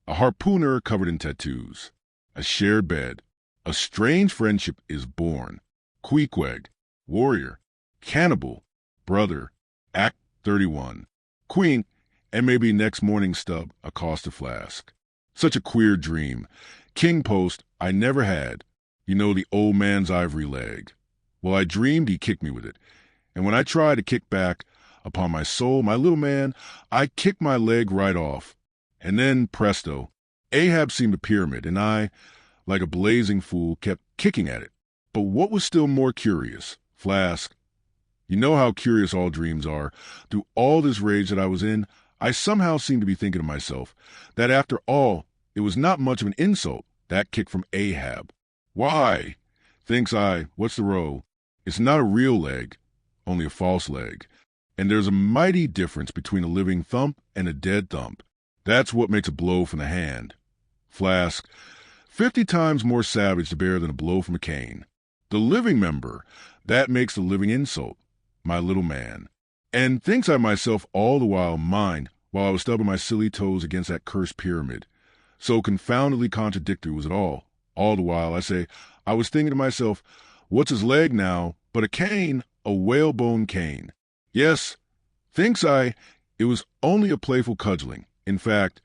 a harpooner covered in tattoos, a shared bed, a strange friendship is born, Pequod, warrior, cannibal, brother, Act 31, queen, and maybe next morning stub, a Costa flask. Such a queer dream. King post I never had. You know, the old man's ivory leg. Well, I dreamed he kicked me with it. And when I tried to kick back upon my soul, my little man, I kicked my leg right off. And then, presto, Ahab seemed a pyramid, and I, like a blazing fool, kept kicking at it. But what was still more curious, Flask, you know how curious all dreams are. Through all this rage that I was in, I somehow seemed to be thinking to myself that after all, it was not much of an insult, that kick from Ahab. Why? Thinks I, what's the row? It's not a real leg, only a false leg. And there's a mighty difference between a living thump and a dead thump. That's what makes a blow from the hand. Flask, 50 times more savage to bear than a blow from a cane. The living member, that makes the living insult, my little man. And thinks I myself all the while mind, while I was stubbing my silly toes against that cursed pyramid. So confoundedly contradictory was it all. All the while, I say, I was thinking to myself, what's his leg now but a cane, a whalebone cane? Yes, thinks I, it was only a playful cudgeling. In fact,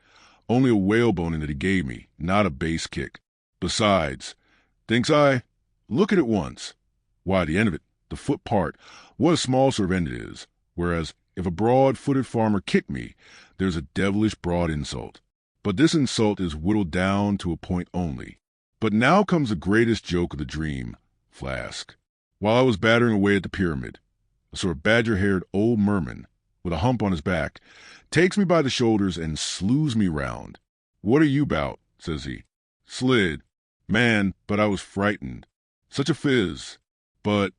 only a whalebone that he gave me, not a base kick. Besides, thinks I, look at it once. Why, the end of it, the foot part, what a small sort of end it is. Whereas, if a broad-footed farmer kicked me, there's a devilish broad insult. But this insult is whittled down to a point only. But now comes the greatest joke of the dream, Flask. While I was battering away at the pyramid, a sort of badger-haired old merman, with a hump on his back, takes me by the shoulders and slews me round. What are you 'bout? Says he. Slid. Man, but I was frightened. Such a fizz. But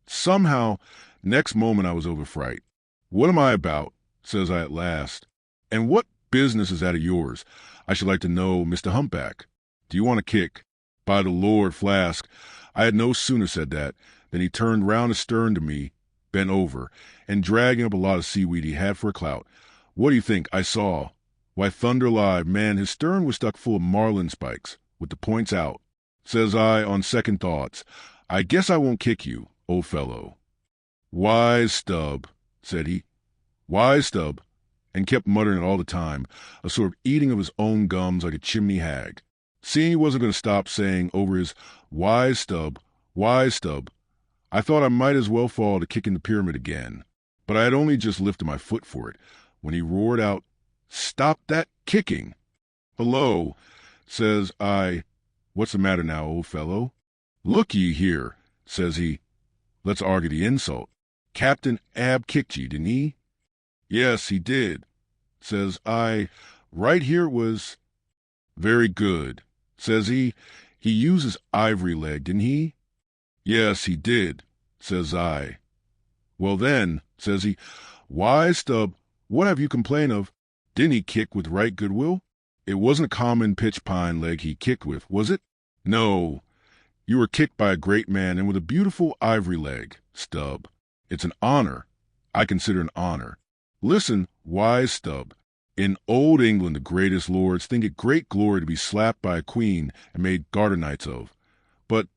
somehow, next moment I was over fright. What am I about? Says I at last. And what business is that of yours? I should like to know, Mr. Humpback. Do you want a kick? By the Lord, Flask, I had no sooner said that than he turned round astern to me, bent over, and dragging up a lot of seaweed he had for a clout. What do you think I saw? Why, thunder alive, man, his stern was stuck full of marlin spikes, with the points out. Says I, on second thoughts, I guess I won't kick you, old fellow. Wise stub, said he. Wise stub, and kept muttering it all the time, a sort of eating of his own gums like a chimney hag. Seeing he wasn't going to stop saying over his wise stub, I thought I might as well fall to kicking the pyramid again. But I had only just lifted my foot for it, when he roared out, Stop that kicking! Hello, says I. What's the matter now, old fellow? Look ye here, says he. Let's argue the insult. Captain Ahab kicked ye, didn't he? Yes, he did. Says I, right here it was. Very good. Says he used his ivory leg, didn't he? Yes, he did. Says I. Well then, says he, why, Stub, what have you complained of? Didn't he kick with right goodwill? It wasn't a common pitch pine leg he kicked with, was it? No. You were kicked by a great man and with a beautiful ivory leg, Stub. It's an honor. I consider an honor. Listen, wise Stub. In old England, the greatest lords think it great glory to be slapped by a queen and made garter knights of. But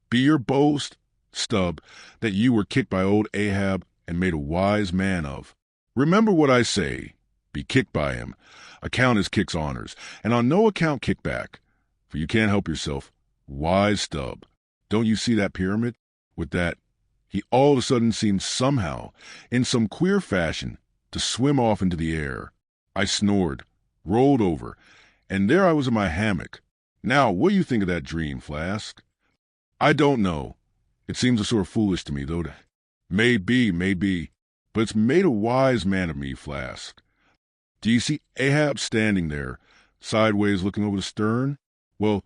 be your boast, Stub, that you were kicked by old Ahab and made a wise man of. Remember what I say. Be kicked by him. Account his kick's honors, and on no account kick back, for you can't help yourself. Wise Stub. Don't you see that pyramid? With that, he all of a sudden seemed somehow, in some queer fashion, to swim off into the air. I snored, rolled over, and there I was in my hammock. Now, what do you think of that dream, Flask? I don't know. It seems a sort of foolish to me, though. May be, but it's made a wise man of me, Flask. Do you see Ahab standing there, sideways looking over the stern? Well,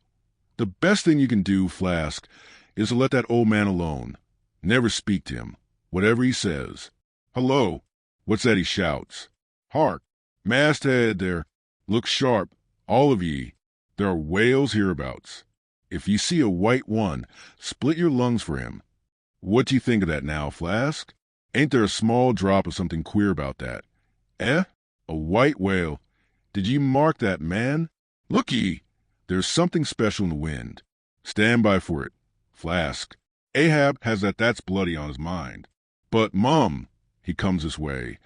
the best thing you can do, Flask, is to let that old man alone. Never speak to him, whatever he says. Hello, what's that he shouts? Hark! Masthead there, look sharp, all of ye. There are whales hereabouts. If ye see a white one, split your lungs for him. What do you think of that now, Flask? Ain't there a small drop of something queer about that? Eh? A white whale. Did ye mark that, man? Looky, there's something special in the wind. Stand by for it. Flask. Ahab has that's bloody on his mind. But, Mum, he comes this way.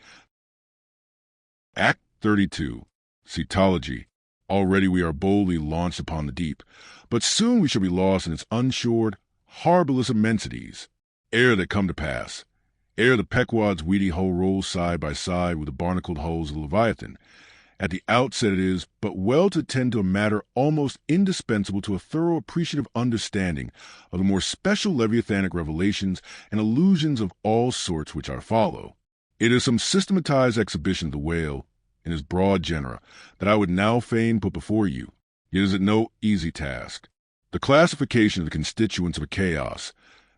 Act 32. Cetology. Already we are boldly launched upon the deep, but soon we shall be lost in its unshored, harborless immensities. Ere they come to pass, ere the Pequod's weedy hull rolls side by side with the barnacled hulls of the Leviathan, at the outset it is but well to tend to a matter almost indispensable to a thorough appreciative understanding of the more special Leviathanic revelations and allusions of all sorts which are follow. It is some systematized exhibition of the whale, in his broad genera, that I would now fain put before you, yet is it no easy task. The classification of the constituents of a chaos,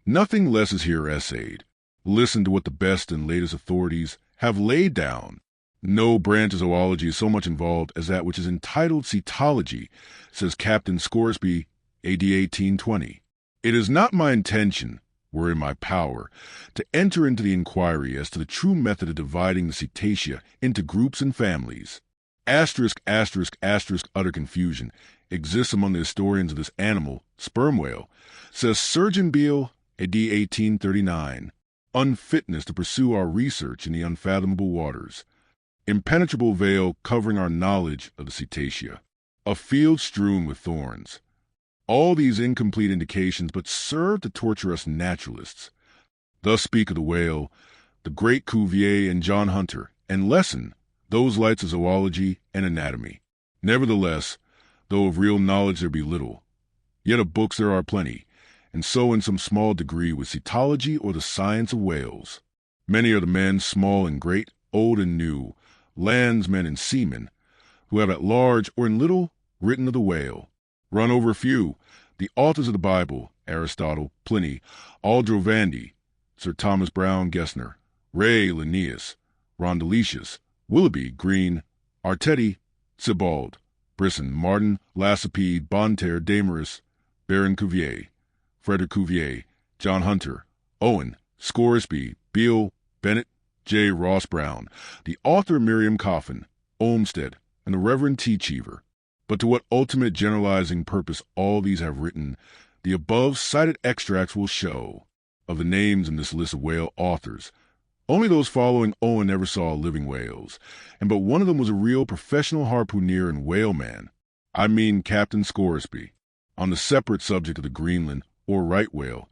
nothing less is here essayed. Listen to what the best and latest authorities have laid down. No branch of zoology is so much involved as that which is entitled cetology, says Captain Scoresby, A.D. 1820. It is not my intention, were in my power, to enter into the inquiry as to the true method of dividing the cetacea into groups and families. Asterisk, asterisk, asterisk, utter confusion exists among the historians of this animal, sperm whale, says Surgeon Beale, A.D. 1839. Unfitness to pursue our research in the unfathomable waters. Impenetrable veil covering our knowledge of the cetacea. A field strewn with thorns. All these incomplete indications but serve to torture us naturalists. Thus speak of the whale, the great Cuvier and John Hunter, and lessen those lights of zoology and anatomy. Nevertheless, though of real knowledge there be little, yet of books there are plenty, and so in some small degree with cetology or the science of whales. Many are the men, small and great, old and new, landsmen and seamen, who have at large or in little written of the whale. Run over a few: the authors of the Bible, Aristotle, Pliny, Aldrovandi, Sir Thomas Browne Gesner, Ray, Linnaeus, Rondeletius, Willoughby, Green, Artedi, Sebald, Brisson, Martin, Lacépède, Bonterre, Damaris, Baron Cuvier, Frederick Cuvier, John Hunter, Owen, Scoresby, Beale, Bennett, J. Ross Brown, the author Miriam Coffin, Olmsted, and the Reverend T. Cheever. But to what ultimate generalizing purpose all these have written, the above cited extracts will show. Of the names in this list of whale authors, only those following Owen never saw living whales, and but one of them was a real professional harpooner and whaleman. I mean Captain Scoresby. On the separate subject of the Greenland or right whale,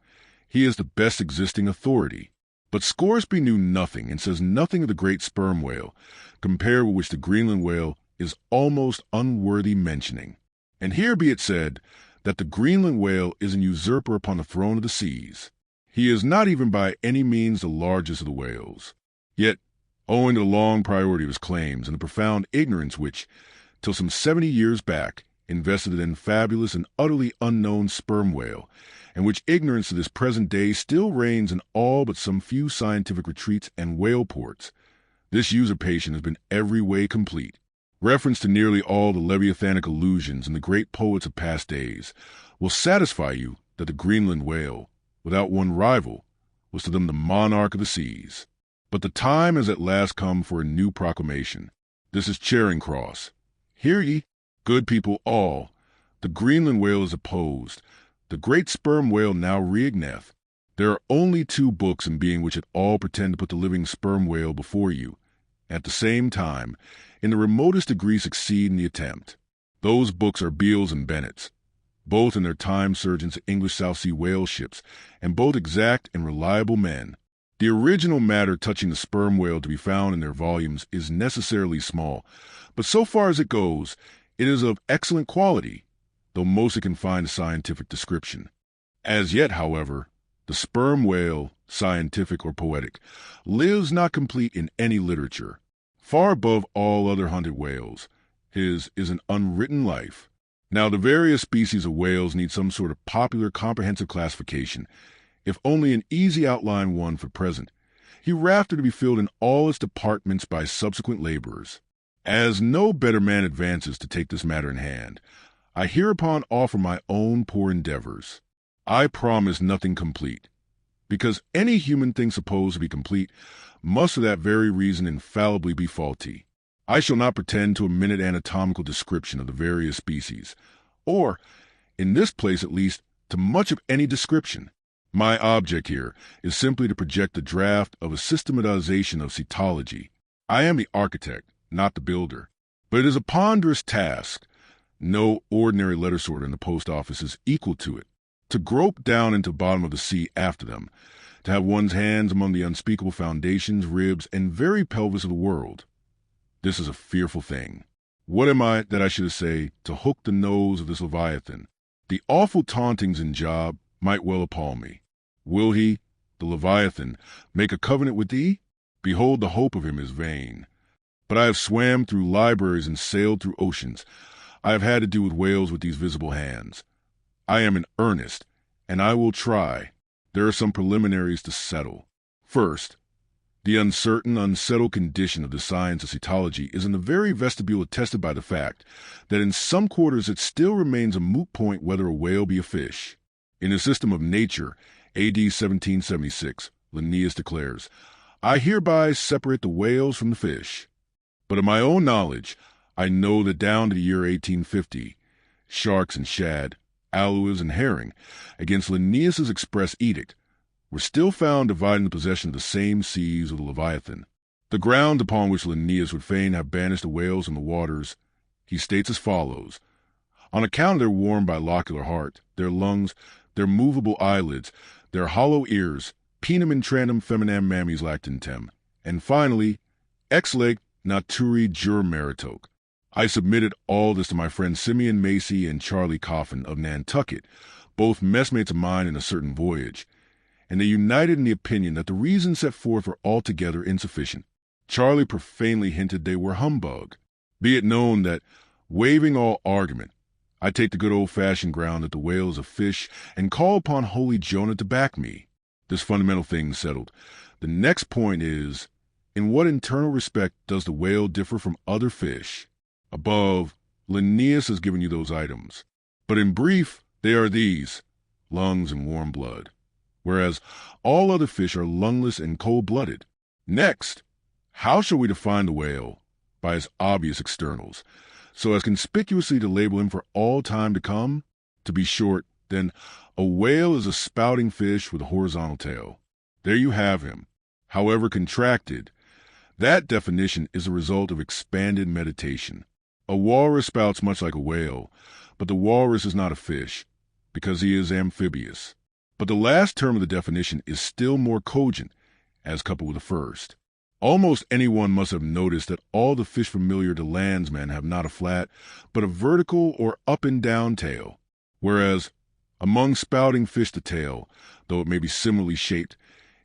he is the best existing authority. But Scoresby knew nothing and says nothing of the great sperm whale, compared with which the Greenland whale is almost unworthy mentioning. And here be it said that the Greenland whale is an usurper upon the throne of the seas. He is not even by any means the largest of the whales. Yet, owing to the long priority of his claims and the profound ignorance which, till some 70 years back, invested in fabulous and utterly unknown sperm whale, and which ignorance to this present day still reigns in all but some few scientific retreats and whale ports, this usurpation has been every way complete. Reference to nearly all the Leviathanic allusions in the great poets of past days will satisfy you that the Greenland whale, without one rival, was to them the monarch of the seas. But the time has at last come for a new proclamation. This is Charing Cross. Hear ye, good people all, the Greenland whale is opposed. The great sperm whale now reigneth. There are only 2 books in being which at all pretend to put the living sperm whale before you. At the same time, in the remotest degree succeed in the attempt. Those books are Beale's and Bennett's, both in their time surgeons of English South Sea whale ships, and both exact and reliable men. The original matter touching the sperm whale to be found in their volumes is necessarily small, but so far as it goes, it is of excellent quality, though mostly confined to scientific description. As yet, however, the sperm whale, scientific or poetic, lives not complete in any literature. Far above all other hunted whales, his is an unwritten life. Now, the various species of whales need some sort of popular comprehensive classification, if only an easy outline one for present, hereafter to be filled in all its departments by subsequent laborers. As no better man advances to take this matter in hand, I hereupon offer my own poor endeavors. I promise nothing complete, because any human thing supposed to be complete must for that very reason infallibly be faulty. I shall not pretend to a minute anatomical description of the various species, or, in this place at least, to much of any description. My object here is simply to project the draft of a systematization of cetology. I am the architect, not the builder. But it is a ponderous task. No ordinary letter sorter in the post office is equal to it. To grope down into the bottom of the sea after them, to have one's hands among the unspeakable foundations, ribs, and very pelvis of the world. This is a fearful thing. What am I that I should say to hook the nose of this Leviathan? The awful tauntings in Job might well appall me. Will he, the Leviathan, make a covenant with thee? Behold, the hope of him is vain. But I have swam through libraries and sailed through oceans. I have had to do with whales with these visible hands. I am in earnest, and I will try. There are some preliminaries to settle. First, the uncertain, unsettled condition of the science of cetology is in the very vestibule attested by the fact that in some quarters it still remains a moot point whether a whale be a fish. In the system of nature, A.D. 1776, Linnaeus declares, I hereby separate the whales from the fish. But of my own knowledge, I know that down to the year 1850, sharks and shad, aloes and herring, against Linnaeus's express edict, were still found dividing the possession of the same seas of the Leviathan. The grounds upon which Linnaeus would fain have banished the whales from the waters, he states as follows: on account of their warm bilocular heart, their lungs, their movable eyelids, their hollow ears, penum intrandum feminam mammis lactantem, and finally, ex lege naturae jur meritoque. I submitted all this to my friends Simeon Macy and Charlie Coffin of Nantucket, both messmates of mine in a certain voyage, and they united in the opinion that the reasons set forth were altogether insufficient. Charlie profanely hinted they were humbug. Be it known that, waiving all argument, I take the good old-fashioned ground that the whale is a fish and call upon holy Jonah to back me. This fundamental thing settled, the next point is, in what internal respect does the whale differ from other fish? Above, Linnaeus has given you those items. But in brief, they are these: lungs and warm blood, whereas all other fish are lungless and cold-blooded. Next, how shall we define the whale? By his obvious externals, so as conspicuously to label him for all time to come? To be short, then, a whale is a spouting fish with a horizontal tail. There you have him, however contracted. That definition is a result of expanded meditation. A walrus spouts much like a whale, but the walrus is not a fish, because he is amphibious. But the last term of the definition is still more cogent, as coupled with the first. Almost anyone must have noticed that all the fish familiar to landsmen have not a flat, but a vertical or up and down tail, whereas among spouting fish the tail, though it may be similarly shaped,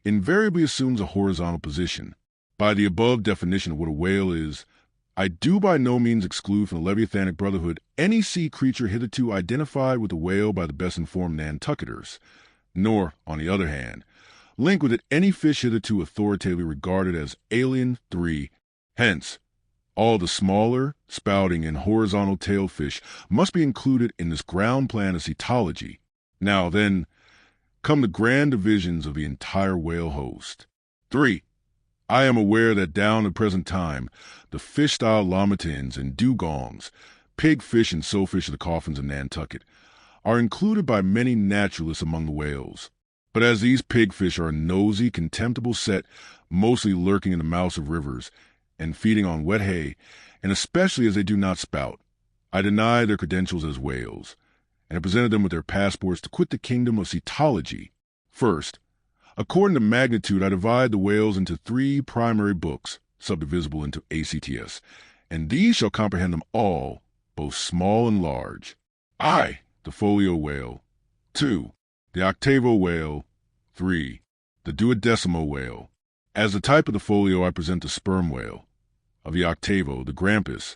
invariably assumes a horizontal position. By the above definition of what a whale is, I do by no means exclude from the Leviathanic Brotherhood any sea creature hitherto identified with the whale by the best-informed Nantucketers, nor, on the other hand, link with it any fish hitherto authoritatively regarded as alien 3. Hence, all the smaller, spouting, and horizontal-tailed fish must be included in this ground plan of cetology. Now then, come the grand divisions of the entire whale host. 3. I am aware that down to the present time, the fish-style lamatins and dugongs, pigfish and sowfish of the coffins of Nantucket, are included by many naturalists among the whales. But as these pigfish are a nosy, contemptible set, mostly lurking in the mouths of rivers, and feeding on wet hay, and especially as they do not spout, I deny their credentials as whales, and have presented them with their passports to quit the kingdom of cetology. First, according to magnitude, I divide the whales into 3 primary books, subdivisible into ACTS, and these shall comprehend them all, both small and large. I, the folio whale. 2, the octavo whale. 3, the duodecimo whale. As the type of the folio, I present the sperm whale, of the octavo, the grampus,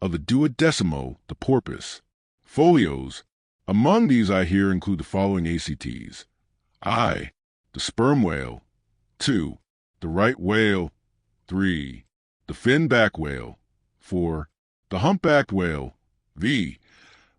of the duodecimo, the porpoise. Folios. Among these I here include the following ACTs. I, the sperm whale. 2, the right whale. 3, the fin-back whale. 4, the humpbacked whale. V,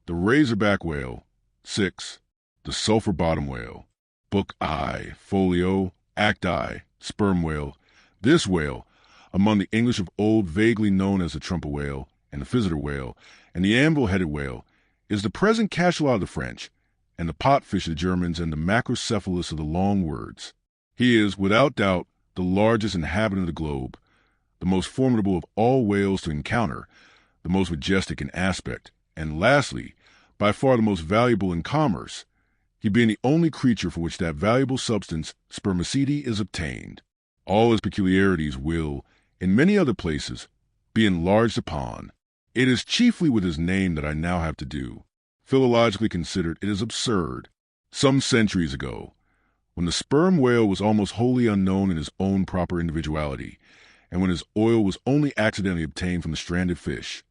the razorback whale. 6, the sulphur-bottom whale. Book I, folio, act I, sperm whale. This whale, Among the English of old, vaguely known as the trumpet whale and the visitor whale and the anvil-headed whale, is the present cachalot of the French, and the potfish of the Germans, and the macrocephalus of the long words. He is, without doubt, the largest inhabitant of the globe, the most formidable of all whales to encounter, the most majestic in aspect, and lastly, by far the most valuable in commerce, he being the only creature for which that valuable substance, spermaceti, is obtained. All his peculiarities will, in many other places, be enlarged upon. It is chiefly with his name that I now have to do. Philologically considered, it is absurd. Some centuries ago, when the sperm whale was almost wholly unknown in his own proper individuality, and when his oil was only accidentally obtained from the stranded fish,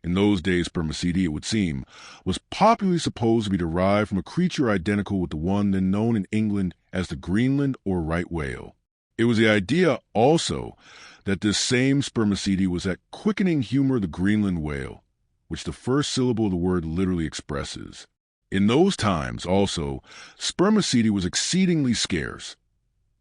in those days spermaceti, it would seem, was popularly supposed to be derived from a creature identical with the one then known in England as the Greenland or right whale. It was the idea, also, that this same spermaceti was that quickening humor of the Greenland whale, which the first syllable of the word literally expresses. In those times, also, spermaceti was exceedingly scarce,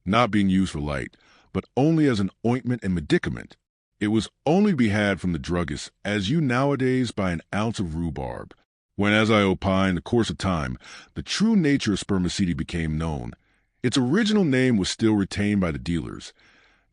not being used for light, but only as an ointment and medicament. It was only to be had from the druggist, as you nowadays buy an ounce of rhubarb. When, as I opine, in the course of time, the true nature of spermaceti became known, its original name was still retained by the dealers,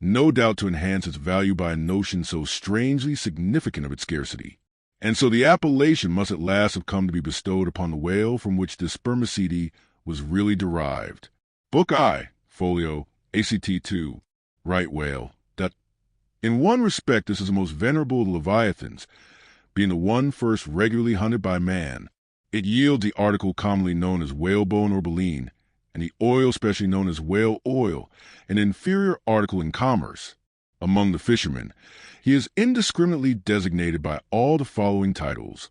no doubt to enhance its value by a notion so strangely significant of its scarcity. And so the appellation must at last have come to be bestowed upon the whale from which this spermaceti was really derived. Book I, folio, ACT 2, right whale. That, in one respect, this is the most venerable of the leviathans, being the one first regularly hunted by man. It yields the article commonly known as whalebone or baleen, and the oil specially known as whale oil, an inferior article in commerce. Among the fishermen, he is indiscriminately designated by all the following titles: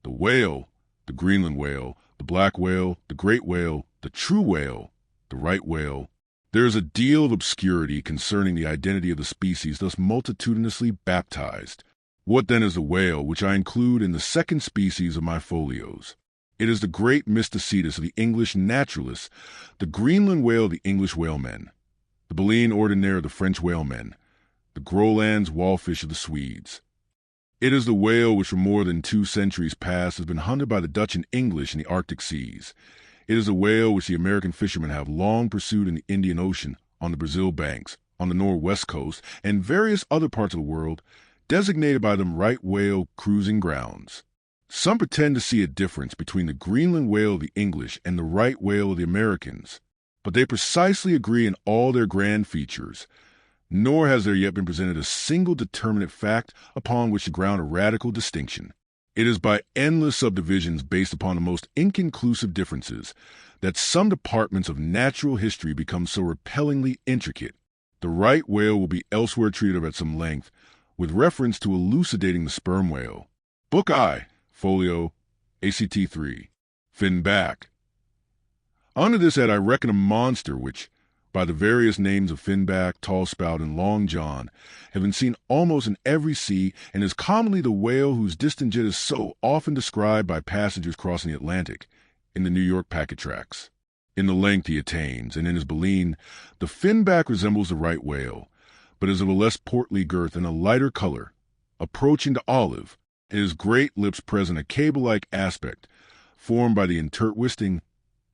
the whale, the Greenland whale, the black whale, the great whale, the true whale, the right whale. There is a deal of obscurity concerning the identity of the species thus multitudinously baptized. What then is the whale, which I include in the second species of my folios? It is the great mysticetus of the English naturalists, the Greenland whale of the English whalemen, the baleen ordinaire of the French whalemen, the Groenland's wallfish of the Swedes. It is the whale which for more than 2 centuries past has been hunted by the Dutch and English in the Arctic seas. It is the whale which the American fishermen have long pursued in the Indian Ocean, on the Brazil banks, on the northwest coast, and various other parts of the world, designated by them right whale cruising grounds. Some pretend to see a difference between the Greenland whale of the English and the right whale of the Americans, but they precisely agree in all their grand features, nor has there yet been presented a single determinate fact upon which to ground a radical distinction. It is by endless subdivisions based upon the most inconclusive differences that some departments of natural history become so repellingly intricate. The right whale will be elsewhere treated of at some length, with reference to elucidating the sperm whale. Book I, folio, ACT 3, fin back. Under this head I reckon a monster which, by the various names of finback, tall spout, and long john, have been seen almost in every sea, and is commonly the whale whose distant jet is so often described by passengers crossing the Atlantic in the New York packet tracks. In the length he attains, and in his baleen, the finback resembles the right whale, but is of a less portly girth and a lighter color, approaching to olive. His great lips present a cable-like aspect, formed by the intertwisting,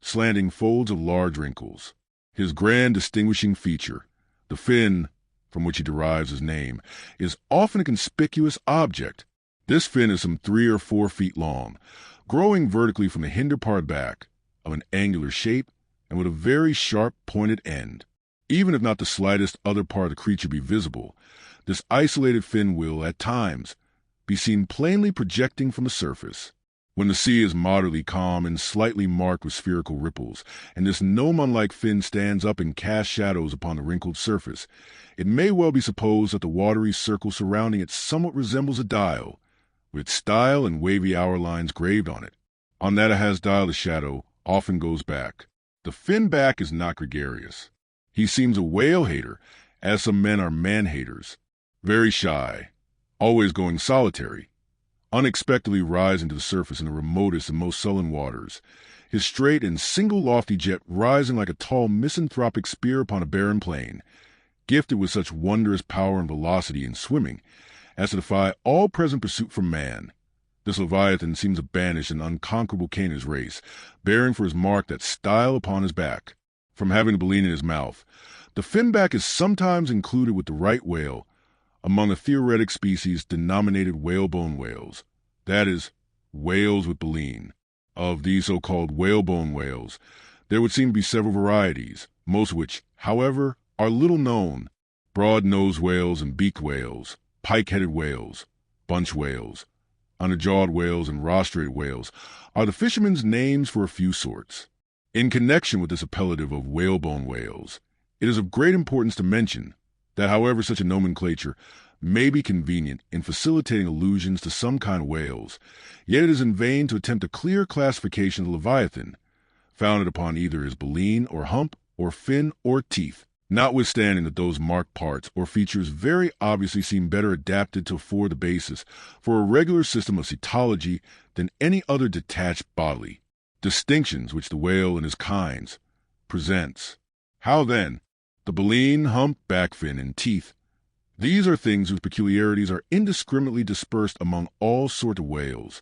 slanting folds of large wrinkles. His grand distinguishing feature, the fin, from which he derives his name, is often a conspicuous object. This fin is some 3 or 4 feet long, growing vertically from the hinder part back, of an angular shape, and with a very sharp pointed end. Even if not the slightest other part of the creature be visible, this isolated fin will, at times, be seen plainly projecting from the surface. When the sea is moderately calm and slightly marked with spherical ripples, and this gnome-like fin stands up and casts shadows upon the wrinkled surface, it may well be supposed that the watery circle surrounding it somewhat resembles a dial, with its style and wavy hour lines graved on it. On that it has dial the shadow often goes back. The finback is not gregarious. He seems a whale-hater, as some men are man-haters, very shy, always going solitary, unexpectedly rising to the surface in the remotest and most sullen waters, his straight and single lofty jet rising like a tall misanthropic spear upon a barren plain, gifted with such wondrous power and velocity in swimming as to defy all present pursuit from man. This Leviathan seems to banish an unconquerable Cain in his race, bearing for his mark that style upon his back. From having the baleen in his mouth, the finback is sometimes included with the right whale among the theoretic species denominated whalebone whales, that is, whales with baleen. Of these so-called whalebone whales, there would seem to be several varieties, most of which, however, are little known. Broad-nosed whales and beaked whales, pike-headed whales, bunch whales, underjawed whales, and rostrated whales are the fishermen's names for a few sorts. In connection with this appellative of whalebone whales, it is of great importance to mention that however such a nomenclature may be convenient in facilitating allusions to some kind of whales, yet it is in vain to attempt a clear classification of the Leviathan, founded upon either his baleen or hump or fin or teeth, notwithstanding that those marked parts or features very obviously seem better adapted to afford the basis for a regular system of cetology than any other detached bodily distinctions which the whale and his kinds presents. How then? The baleen, hump, back fin, and teeth. These are things whose peculiarities are indiscriminately dispersed among all sorts of whales,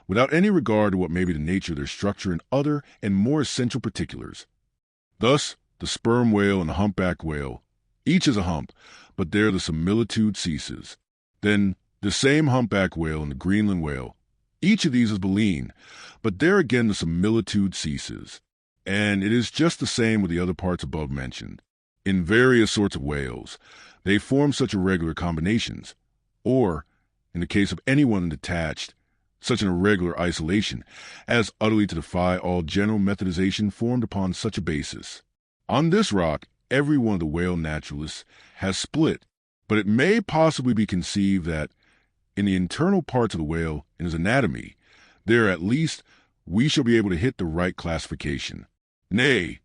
without any regard to what may be the nature of their structure and other and more essential particulars. Thus, the sperm whale and the humpback whale, each is a hump, but there the similitude ceases. Then, the same humpback whale and the Greenland whale, each of these is baleen, but there again the similitude ceases. And it is just the same with the other parts above mentioned. In various sorts of whales, they form such irregular combinations, or, in the case of any one detached, such an irregular isolation, as utterly to defy all general methodization formed upon such a basis. On this rock, every one of the whale naturalists has split, but it may possibly be conceived that, in the internal parts of the whale and his anatomy, there at least we shall be able to hit the right classification. Nay,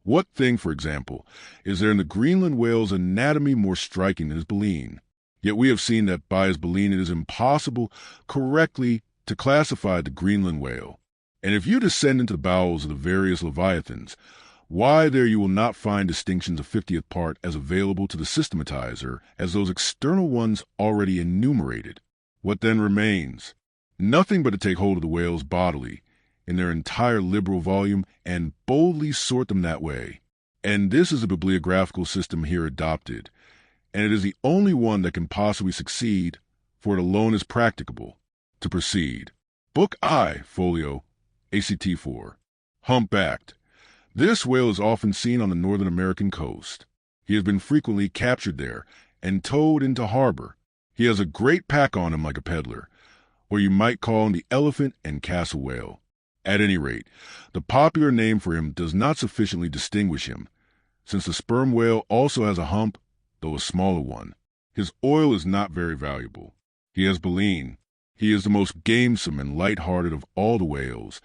what thing, for example, is there in the Greenland whale's anatomy more striking than his baleen? Yet we have seen that by his baleen it is impossible correctly to classify the Greenland whale. And if you descend into the bowels of the various leviathans, why there you will not find distinctions of 50th part as available to the systematizer as those external ones already enumerated. What then remains? Nothing but to take hold of the whales bodily, in their entire liberal volume, and boldly sort them that way. And this is the bibliographical system here adopted, and it is the only one that can possibly succeed, for it alone is practicable. To proceed. Book I, folio, ACT 4. Humpbacked. This whale is often seen on the Northern American coast. He has been frequently captured there and towed into harbor. He has a great pack on him like a peddler, or you might call him the elephant and castle whale. At any rate, the popular name for him does not sufficiently distinguish him, since the sperm whale also has a hump, though a smaller one. His oil is not very valuable. He has baleen. He is the most gamesome and light-hearted of all the whales,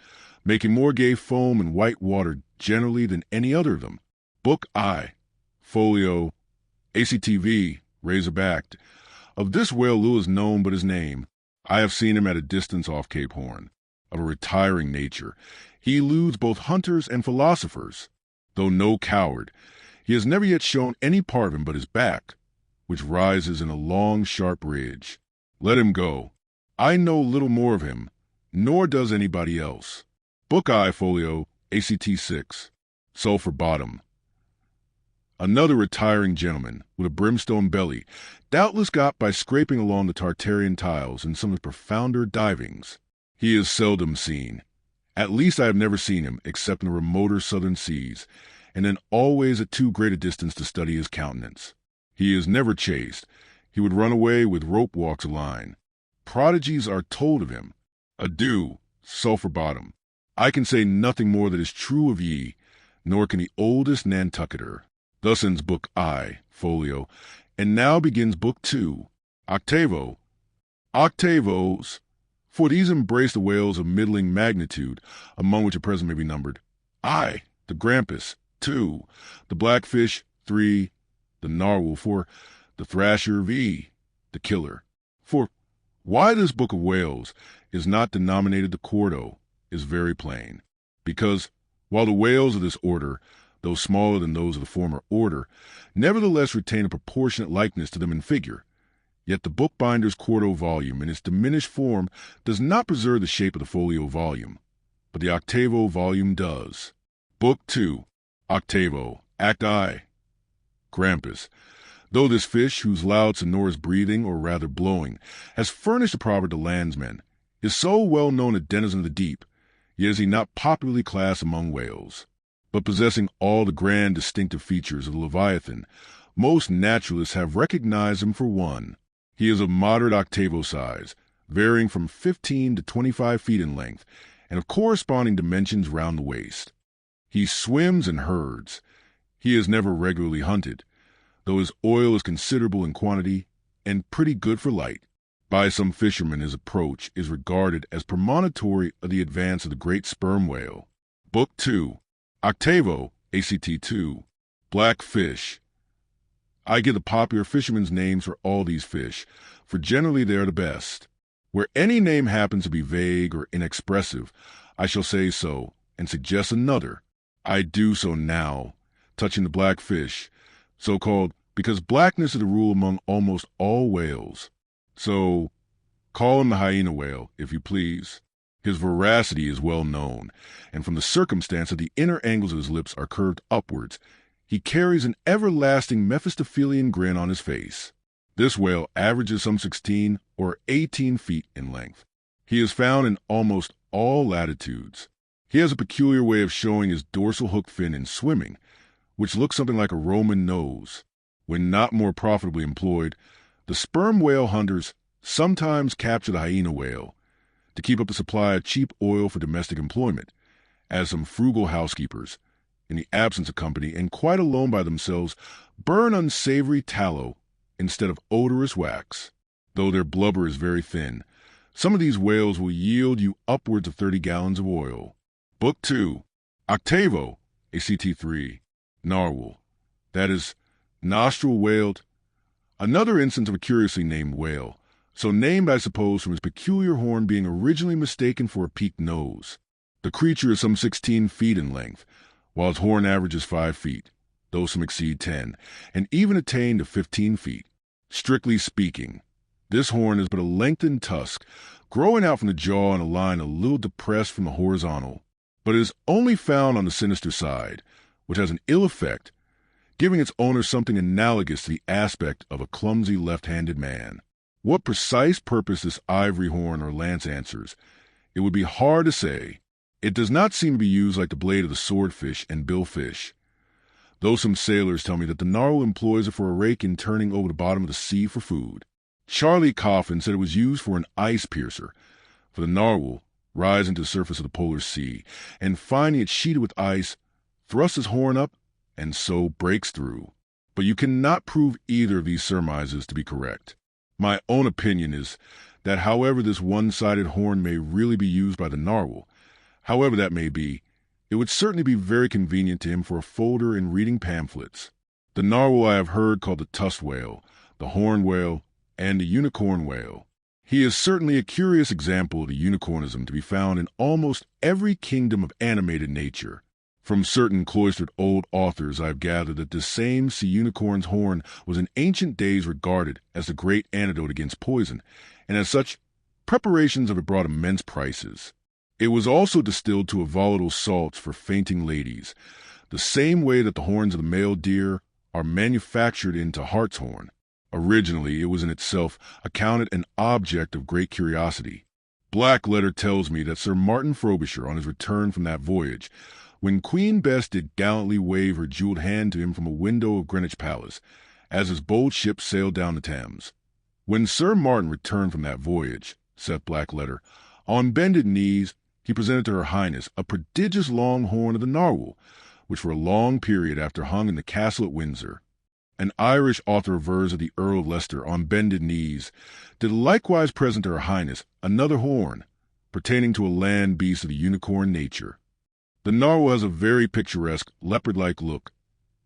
making more gay foam and white water generally than any other of them. Book I, folio, ACTV, razor-backed. Of this whale little is known but his name. I have seen him at a distance off Cape Horn. Of a retiring nature, he eludes both hunters and philosophers. Though no coward, he has never yet shown any part of him but his back, which rises in a long, sharp ridge. Let him go. I know little more of him, nor does anybody else. Book I, folio, ACT 6, Sulphur Bottom. Another retiring gentleman, with a brimstone belly, doubtless got by scraping along the Tartarian tiles in some of the profounder divings. He is seldom seen. At least I have never seen him except in the remoter southern seas, and then always at too great a distance to study his countenance. He is never chased. He would run away with rope walks a line. Prodigies are told of him. Adieu, Sulphur Bottom. I can say nothing more that is true of ye, nor can the oldest Nantucketer. Thus ends Book I, folio, and now begins Book II, octavo. Octavos, for these embrace the whales of middling magnitude, among which at present may be numbered I, the grampus, 2, the blackfish, 3, the narwhal, 4, the thrasher, V, the killer. For why this book of whales is not denominated the quarto is very plain, because while the whales of this order though smaller than those of the former order, nevertheless retain a proportionate likeness to them in figure. Yet the bookbinder's quarto volume in its diminished form does not preserve the shape of the folio volume, but the octavo volume does. Book 2, Octavo, Act I. Grampus. Though this fish, whose loud sonorous breathing, or rather blowing, has furnished a proverb to landsmen, is so well known a denizen of the deep, yet is he not popularly classed among whales. But possessing all the grand distinctive features of the Leviathan, most naturalists have recognized him for one. He is of moderate octavo size, varying from 15 to 25 feet in length, and of corresponding dimensions round the waist. He swims in herds. He is never regularly hunted, though his oil is considerable in quantity and pretty good for light. By some fishermen his approach is regarded as premonitory of the advance of the great sperm whale. Book 2, Octavo, ACT 2, Black Fish. I give the popular fishermen's names for all these fish, for generally they are the best. Where any name happens to be vague or inexpressive, I shall say so, and suggest another. I do so now, touching the black fish, so-called because blackness is the rule among almost all whales. So, call him the hyena whale, if you please. His veracity is well known, and from the circumstance that the inner angles of his lips are curved upwards, he carries an everlasting Mephistophelian grin on his face. This whale averages some 16 or 18 feet in length. He is found in almost all latitudes. He has a peculiar way of showing his dorsal hook fin in swimming, which looks something like a Roman nose. When not more profitably employed, the sperm whale hunters sometimes capture the hyena whale to keep up a supply of cheap oil for domestic employment, as some frugal housekeepers, in the absence of company and quite alone by themselves, burn unsavory tallow instead of odorous wax. Though their blubber is very thin, some of these whales will yield you upwards of 30 gallons of oil. Book 2, Octavo, ACT 3, Narwhal, that is, nostril-whaled, another instance of a curiously named whale, so named, I suppose, from his peculiar horn being originally mistaken for a peaked nose. The creature is some 16 feet in length, while its horn averages 5 feet, though some exceed 10, and even attain to 15 feet. Strictly speaking, this horn is but a lengthened tusk, growing out from the jaw in a line a little depressed from the horizontal, but it is only found on the sinister side, which has an ill effect, giving its owner something analogous to the aspect of a clumsy left-handed man. What precise purpose this ivory horn or lance answers, it would be hard to say. It does not seem to be used like the blade of the swordfish and billfish, though some sailors tell me that the narwhal employs it for a rake in turning over the bottom of the sea for food. Charlie Coffin said it was used for an ice piercer, for the narwhal, rising to the surface of the polar sea, and finding it sheeted with ice, thrusts his horn up, and so breaks through. But you cannot prove either of these surmises to be correct. My own opinion is that however this one-sided horn may really be used by the narwhal, however that may be, it would certainly be very convenient to him for a folder in reading pamphlets. The narwhal I have heard called the tusked whale, the horned whale, and the unicorn whale. He is certainly a curious example of the unicornism to be found in almost every kingdom of animated nature. From certain cloistered old authors I have gathered that this same sea unicorn's horn was in ancient days regarded as the great antidote against poison, and as such, preparations of it brought immense prices. It was also distilled to a volatile salts for fainting ladies, the same way that the horns of the male deer are manufactured into hartshorn. Originally, it was in itself accounted an object of great curiosity. Black letter tells me that Sir Martin Frobisher, on his return from that voyage, when Queen Bess did gallantly wave her jeweled hand to him from a window of Greenwich Palace, as his bold ship sailed down the Thames. When Sir Martin returned from that voyage, saith Black letter, on bended knees he presented to her Highness a prodigious long horn of the narwhal, which for a long period after hung in the castle at Windsor. An Irish author avers of the Earl of Leicester, on bended knees, did likewise present to her Highness another horn, pertaining to a land beast of the unicorn nature. The narwhal has a very picturesque, leopard-like look,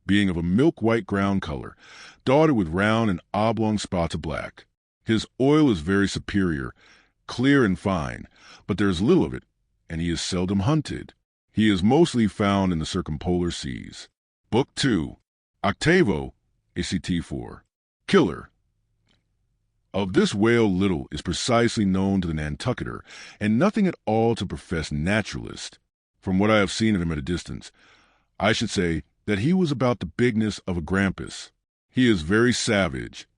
being of a milk-white ground color, dotted with round and oblong spots of black. His oil is very superior, clear and fine, but there is little of it, and he is seldom hunted. He is mostly found in the circumpolar seas. Book 2, Octavo, ACT4, Killer. Of this whale little is precisely known to the Nantucketer, and nothing at all to professed naturalist. From what I have seen of him at a distance, I should say that he was about the bigness of a grampus. He is very savage,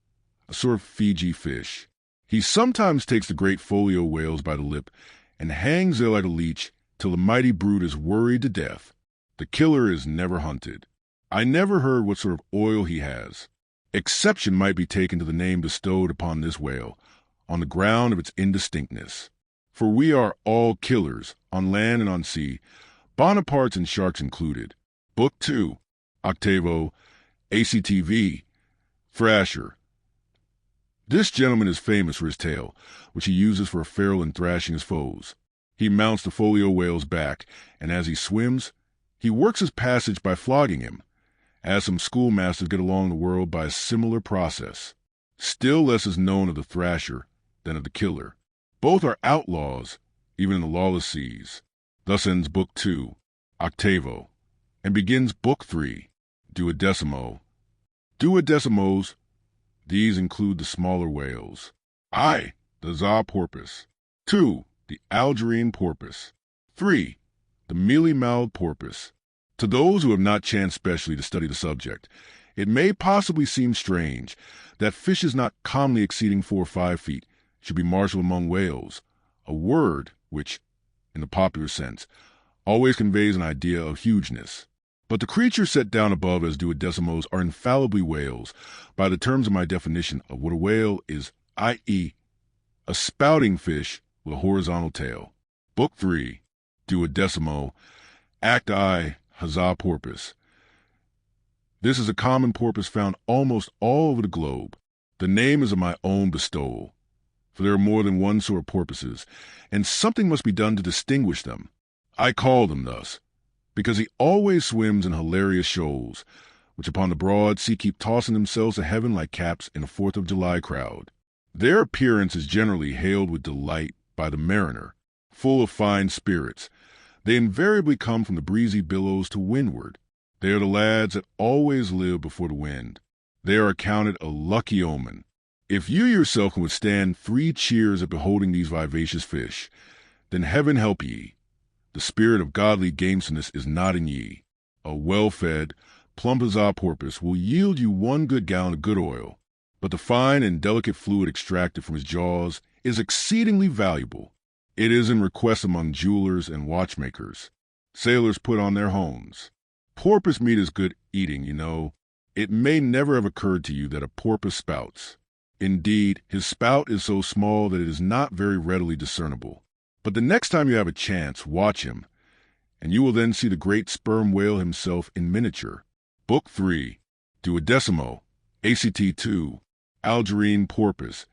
a sort of Fiji fish. He sometimes takes the great folio whales by the lip and hangs there like a leech till the mighty brute is worried to death. The killer is never hunted. I never heard what sort of oil he has. Exception might be taken to the name bestowed upon this whale, on the ground of its indistinctness. For we are all killers, on land and on sea, Bonapartes and sharks included. Book 2, Octavo, ACTV, Thrasher. This gentleman is famous for his tail, which he uses for a ferrule in thrashing his foes. He mounts the folio whale's back, and as he swims, he works his passage by flogging him, as some schoolmasters get along the world by a similar process. Still less is known of the thrasher than of the killer. Both are outlaws, even in the lawless seas. Thus ends Book 2, Octavo, and begins Book 3, Duodecimo. Duodecimos, these include the smaller whales. I, the Za porpoise. 2, the Algerine porpoise. 3, the mealy-mouthed porpoise. To those who have not chanced specially to study the subject, it may possibly seem strange that fishes not commonly exceeding 4 or 5 feet should be marshaled among whales, a word which, in the popular sense, always conveys an idea of hugeness. But the creatures set down above as duodecimos are infallibly whales by the terms of my definition of what a whale is, i.e., a spouting fish with a horizontal tail. Book 3, Duodecimo, Act I, Za porpoise. This is a common porpoise found almost all over the globe. The name is of my own bestowal, for there are more than one sort of porpoises, and something must be done to distinguish them. I call them thus, because he always swims in hilarious shoals, which upon the broad sea keep tossing themselves to heaven like caps in a 4th of July crowd. Their appearance is generally hailed with delight by the mariner, full of fine spirits. They invariably come from the breezy billows to windward. They are the lads that always live before the wind. They are accounted a lucky omen. If you yourself can withstand 3 cheers at beholding these vivacious fish, then heaven help ye. The spirit of godly gamesomeness is not in ye. A well-fed, plump Za porpoise will yield you 1 good gallon of good oil, but the fine and delicate fluid extracted from his jaws is exceedingly valuable. It is in request among jewelers and watchmakers. Sailors put on their hones. Porpoise meat is good eating, you know. It may never have occurred to you that a porpoise spouts. Indeed, his spout is so small that it is not very readily discernible. But the next time you have a chance, watch him, and you will then see the great sperm whale himself in miniature. Book 3, Duodecimo, ACT2, Algerine porpoise.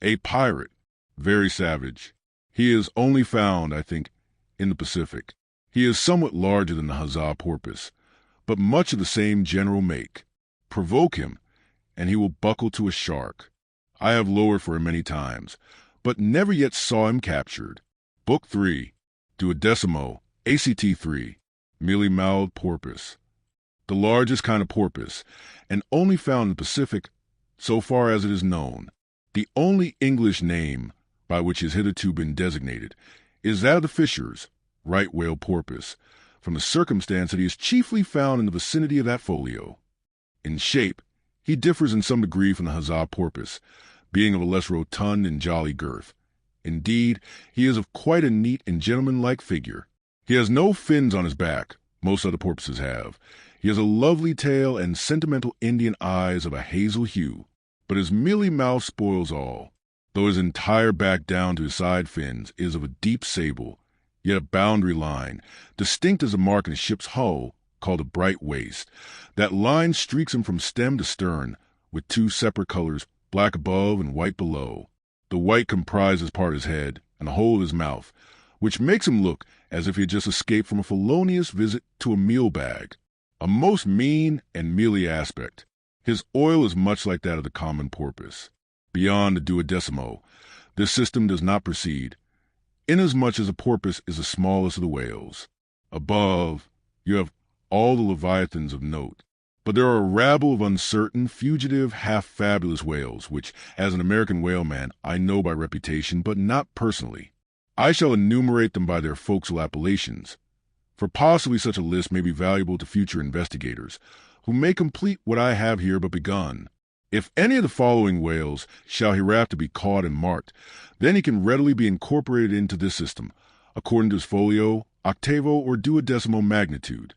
A pirate, very savage. He is only found, I think, in the Pacific. He is somewhat larger than the Za porpoise, but much of the same general make. Provoke him, and he will buckle to a shark. I have lowered for him many times, but never yet saw him captured. Book 3, Duodecimo, ACT3, mealy-mouthed porpoise. The largest kind of porpoise, and only found in the Pacific, so far as it is known. The only English name by which he has hitherto been designated is that of the fishers, right whale porpoise, from the circumstance that he is chiefly found in the vicinity of that folio. In shape, he differs in some degree from the Za porpoise, being of a less rotund and jolly girth. Indeed, he is of quite a neat and gentlemanlike figure. He has no fins on his back, most other porpoises have. He has a lovely tail and sentimental Indian eyes of a hazel hue, but his mealy mouth spoils all. Though his entire back down to his side fins is of a deep sable, yet a boundary line, distinct as a mark in a ship's hull, called a bright waist. That line streaks him from stem to stern, with 2 separate colors, black above and white below. The white comprises part of his head and the whole of his mouth, which makes him look as if he had just escaped from a felonious visit to a meal bag. A most mean and mealy aspect. His oil is much like that of the common porpoise. Beyond the duodecimo, this system does not proceed, inasmuch as a porpoise is the smallest of the whales. Above, you have all the leviathans of note. But there are a rabble of uncertain, fugitive, half-fabulous whales, which, as an American whaleman, I know by reputation, but not personally. I shall enumerate them by their forecastle appellations, for possibly such a list may be valuable to future investigators, who may complete what I have here but begun. If any of the following whales shall hereafter be caught and marked, then he can readily be incorporated into this system, according to his folio, octavo, or duodecimo magnitude: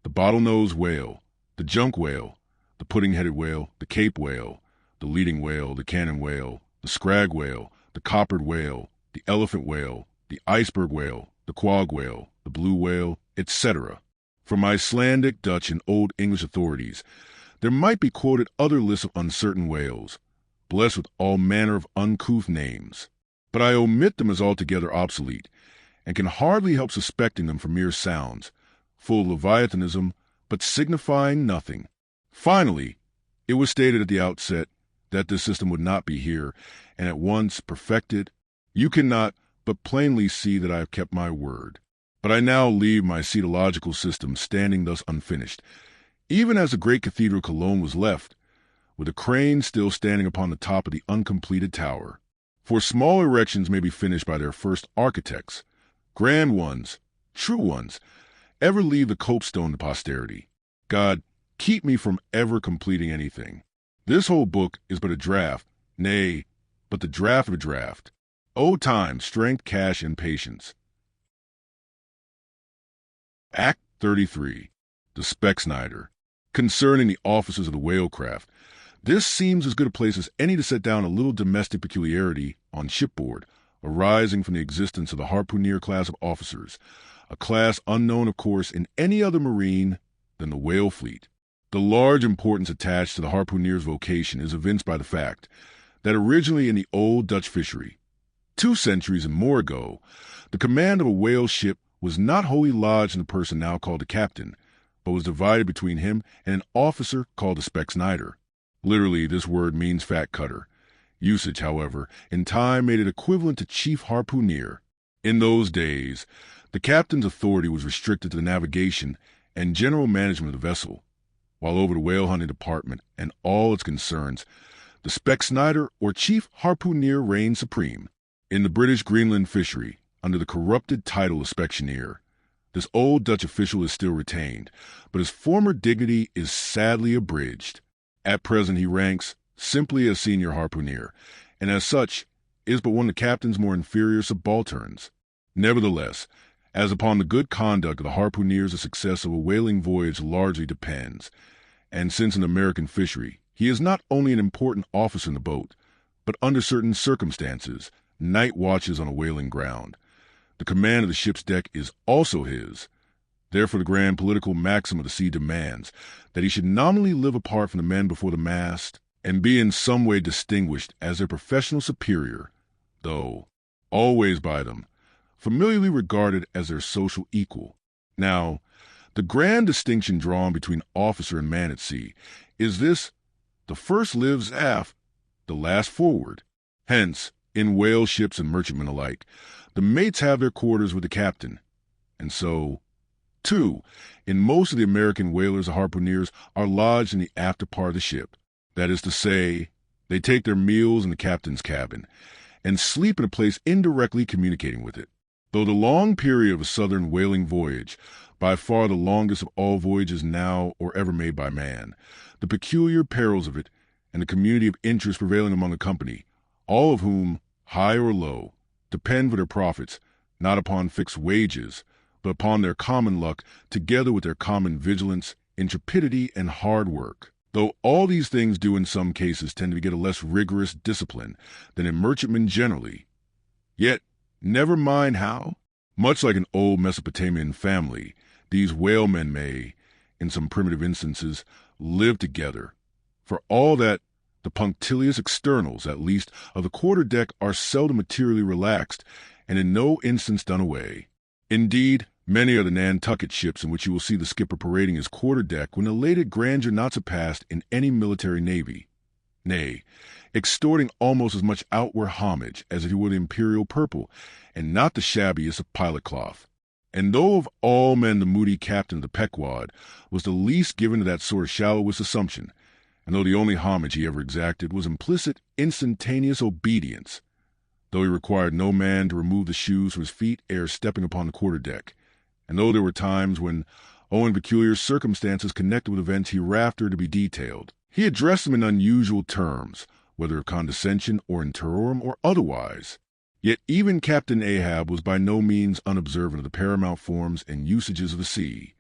the bottlenose whale, the junk whale, the pudding-headed whale, the cape whale, the leading whale, the cannon whale, the scrag whale, the coppered whale, the elephant whale, the iceberg whale, the quag whale, the blue whale, etc. From Icelandic, Dutch, and Old English authorities, there might be quoted other lists of uncertain whales, blessed with all manner of uncouth names, but I omit them as altogether obsolete, and can hardly help suspecting them for mere sounds, full of leviathanism, but signifying nothing. Finally, it was stated at the outset that this system would not be here, and at once perfected. You cannot but plainly see that I have kept my word. But I now leave my cetological system standing thus unfinished, even as the great Cathedral Cologne was left, with the crane still standing upon the top of the uncompleted tower. For small erections may be finished by their first architects. Grand ones, true ones, ever leave the copestone to posterity. God, keep me from ever completing anything. This whole book is but a draft, nay, but the draft of a draft. O time, strength, cash, and patience. Act 33. The Specksnyder. Concerning the officers of the whalecraft, this seems as good a place as any to set down a little domestic peculiarity on shipboard, arising from the existence of the harpooneer class of officers, a class unknown, of course, in any other marine than the whale fleet. The large importance attached to the harpooneer's vocation is evinced by the fact that originally in the old Dutch fishery, 2 centuries and more ago, the command of a whale ship was not wholly lodged in the person now called the captain, but was divided between him and an officer called the Specksnyder. Literally, this word means fat cutter. Usage, however, in time made it equivalent to chief harpooneer. In those days, the captain's authority was restricted to the navigation and general management of the vessel, while over the whale hunting department and all its concerns, the Specksnyder or chief harpooneer reigned supreme. In the British Greenland fishery, under the corrupted title of specksioneer, this old Dutch official is still retained, but his former dignity is sadly abridged. At present he ranks simply as senior harpooneer, and as such is but one of the captain's more inferior subalterns. Nevertheless, as upon the good conduct of the harpooneers the success of a whaling voyage largely depends, and since in American fishery he is not only an important officer in the boat, but under certain circumstances, night watches on a whaling ground, the command of the ship's deck is also his. Therefore the grand political maxim of the sea demands that he should nominally live apart from the men before the mast and be in some way distinguished as their professional superior, though always by them familiarly regarded as their social equal. Now, the grand distinction drawn between officer and man at sea is this: the first lives aft, the last forward. Hence, in whale ships and merchantmen alike, the mates have their quarters with the captain. And so, too, in most of the American whalers and harpooneers are lodged in the after part of the ship. That is to say, they take their meals in the captain's cabin and sleep in a place indirectly communicating with it. Though the long period of a southern whaling voyage, by far the longest of all voyages now or ever made by man, the peculiar perils of it, and the community of interest prevailing among the company, all of whom, high or low, depend for their profits, not upon fixed wages, but upon their common luck, together with their common vigilance, intrepidity, and hard work. Though all these things do in some cases tend to get a less rigorous discipline than in merchantmen generally, yet never mind how. Much like an old Mesopotamian family, these whalemen may, in some primitive instances, live together. For all that, the punctilious externals, at least, of the quarter-deck are seldom materially relaxed, and in no instance done away. Indeed, many are the Nantucket ships in which you will see the skipper parading his quarter-deck when elated grandeur not surpassed in any military navy, nay, extorting almost as much outward homage as if he were the imperial purple, and not the shabbiest of pilot cloth. And though of all men the moody captain of the Pequod was the least given to that sort of shallow-wist assumption, and though the only homage he ever exacted was implicit, instantaneous obedience, though he required no man to remove the shoes from his feet ere stepping upon the quarter-deck, and though there were times when, owing to peculiar circumstances connected with events hereafter to be detailed, he addressed them in unusual terms, whether of condescension or in terrorem or otherwise, yet even Captain Ahab was by no means unobservant of the paramount forms and usages of the sea,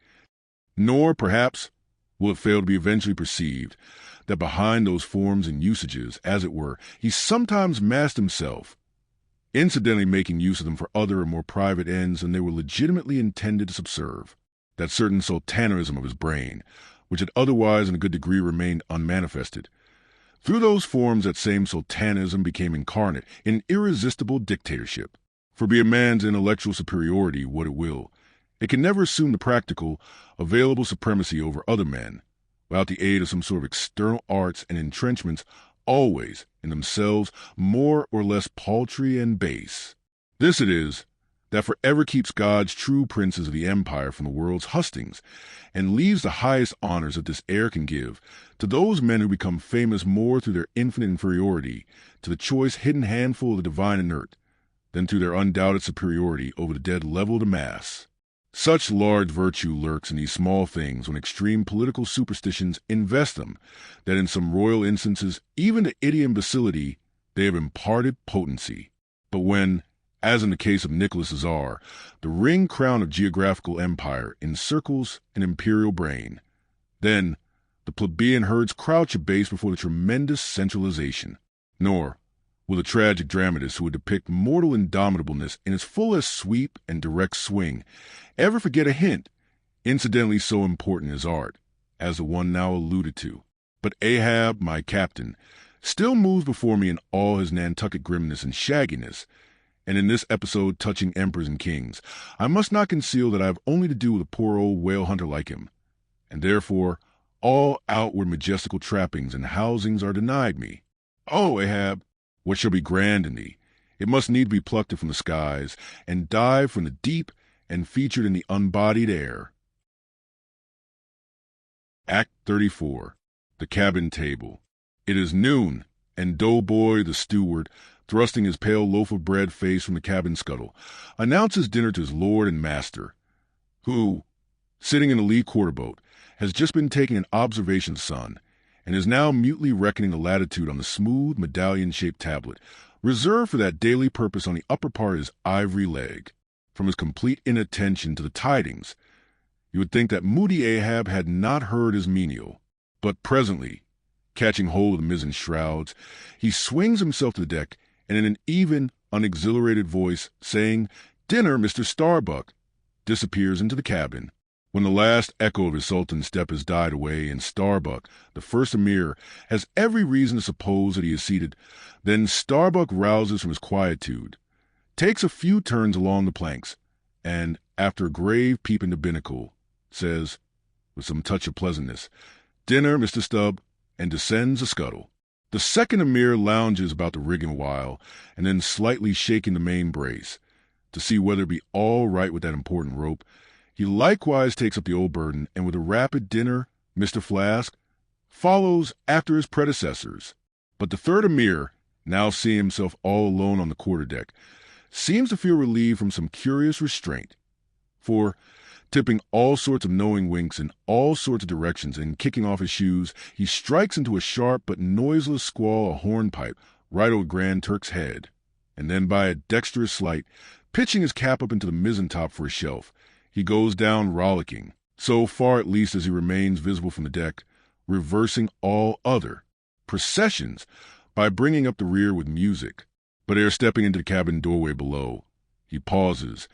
nor, perhaps, will it fail to be eventually perceived that behind those forms and usages, as it were, he sometimes masked himself, incidentally making use of them for other and more private ends than they were legitimately intended to subserve. That certain sultanism of his brain, which had otherwise in a good degree remained unmanifested, through those forms that same sultanism became incarnate in irresistible dictatorship. For be a man's intellectual superiority what it will, it can never assume the practical, available supremacy over other men, without the aid of some sort of external arts and entrenchments always, in themselves, more or less paltry and base. This it is that forever keeps God's true princes of the empire from the world's hustings, and leaves the highest honors that this air can give to those men who become famous more through their infinite inferiority to the choice hidden handful of the divine inert, than through their undoubted superiority over the dead level of the mass. Such large virtue lurks in these small things when extreme political superstitions invest them, that in some royal instances, even to imbecility, they have imparted potency. But when, as in the case of Nicholas Czar, the ring crown of geographical empire encircles an imperial brain, then the plebeian herds crouch abased before the tremendous centralization. Nor will the tragic dramatist who would depict mortal indomitableness in its fullest sweep and direct swing ever forget a hint, incidentally so important as art, as the one now alluded to. But Ahab, my captain, still moves before me in all his Nantucket grimness and shagginess, and in this episode touching emperors and kings, I must not conceal that I have only to do with a poor old whale hunter like him, and therefore all outward majestical trappings and housings are denied me. Oh, Ahab, what shall be grand in thee? It must need be plucked from the skies, and dive from the deep, and featured in the unbodied air. Act 34. The Cabin Table. It is noon, and Doughboy the steward, thrusting his pale loaf of bread face from the cabin scuttle, announces dinner to his lord and master, who, sitting in the lee quarter-boat, has just been taking an observation of the sun, and is now mutely reckoning the latitude on the smooth, medallion-shaped tablet, reserved for that daily purpose on the upper part of his ivory leg. From his complete inattention to the tidings, you would think that moody Ahab had not heard his menial. But presently, catching hold of the mizzen shrouds, he swings himself to the deck, and in an even, unexhilarated voice, saying, "Dinner, Mr. Starbuck," disappears into the cabin. When the last echo of his sultan's step has died away, and Starbuck, the first emir, has every reason to suppose that he is seated, then Starbuck rouses from his quietude, takes a few turns along the planks, and, after a grave peep in the binnacle, says, with some touch of pleasantness, "Dinner, Mr. Stubb," and descends the scuttle. The second emir lounges about the rigging a while, and then slightly shaking the main brace, to see whether it be all right with that important rope, he likewise takes up the old burden, and with a rapid "Dinner, Mr. Flask," follows after his predecessors. But the third emir, now seeing himself all alone on the quarter-deck, seems to feel relieved from some curious restraint, for, tipping all sorts of knowing winks in all sorts of directions and kicking off his shoes, he strikes into a sharp but noiseless squall a hornpipe right over Grand Turk's head, and then by a dexterous sleight, pitching his cap up into the mizzen-top for a shelf, he goes down rollicking, so far at least as he remains visible from the deck, reversing all other processions by bringing up the rear with music. But ere stepping into the cabin doorway below, he pauses,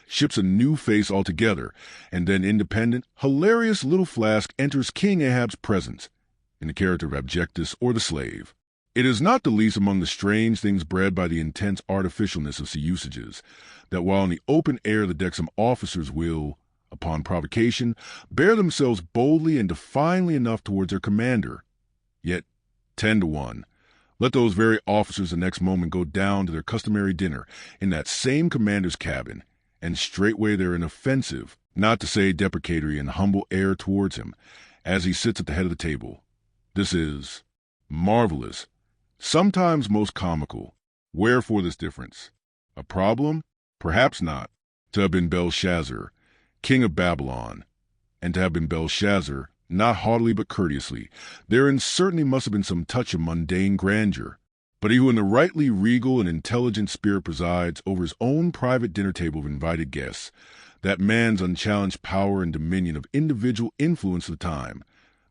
ships a new face altogether, and then independent, hilarious little Flask enters King Ahab's presence, in the character of Abjectus or the slave. It is not the least among the strange things bred by the intense artificialness of sea usages, that while in the open air of the deck some officers will, upon provocation, bear themselves boldly and defiantly enough towards their commander, yet 10 to 1, let those very officers the next moment go down to their customary dinner in that same commander's cabin, and straightway there an offensive, not to say deprecatory and humble air towards him, as he sits at the head of the table. This is marvelous, sometimes most comical. Wherefore this difference? A problem? Perhaps not. To have been Belshazzar, king of Babylon, and to have been Belshazzar, not haughtily but courteously, therein certainly must have been some touch of mundane grandeur. But he who in the rightly regal and intelligent spirit presides over his own private dinner table of invited guests, that man's unchallenged power and dominion of individual influence of the time,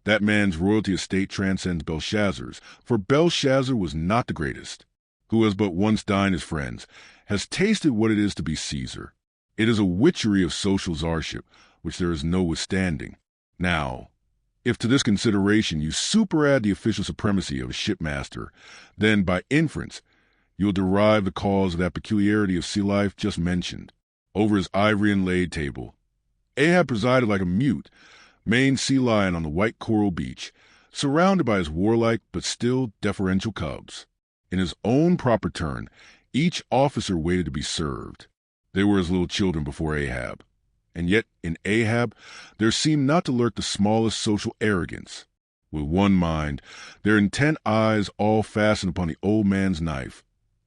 that man's royalty of state transcends Belshazzar's, for Belshazzar was not the greatest, who has but once dined his friends, has tasted what it is to be Caesar. It is a witchery of social czarship, which there is no withstanding. Now, if to this consideration you superadd the official supremacy of a shipmaster, then, by inference, you will derive the cause of that peculiarity of sea life just mentioned. Over his ivory inlaid table, Ahab presided like a mute, maned sea lion on the white coral beach, surrounded by his warlike but still deferential cubs. In his own proper turn, each officer waited to be served. They were as little children before Ahab. And yet in Ahab there seemed not to lurk the smallest social arrogance. With one mind, their intent eyes all fastened upon the old man's knife,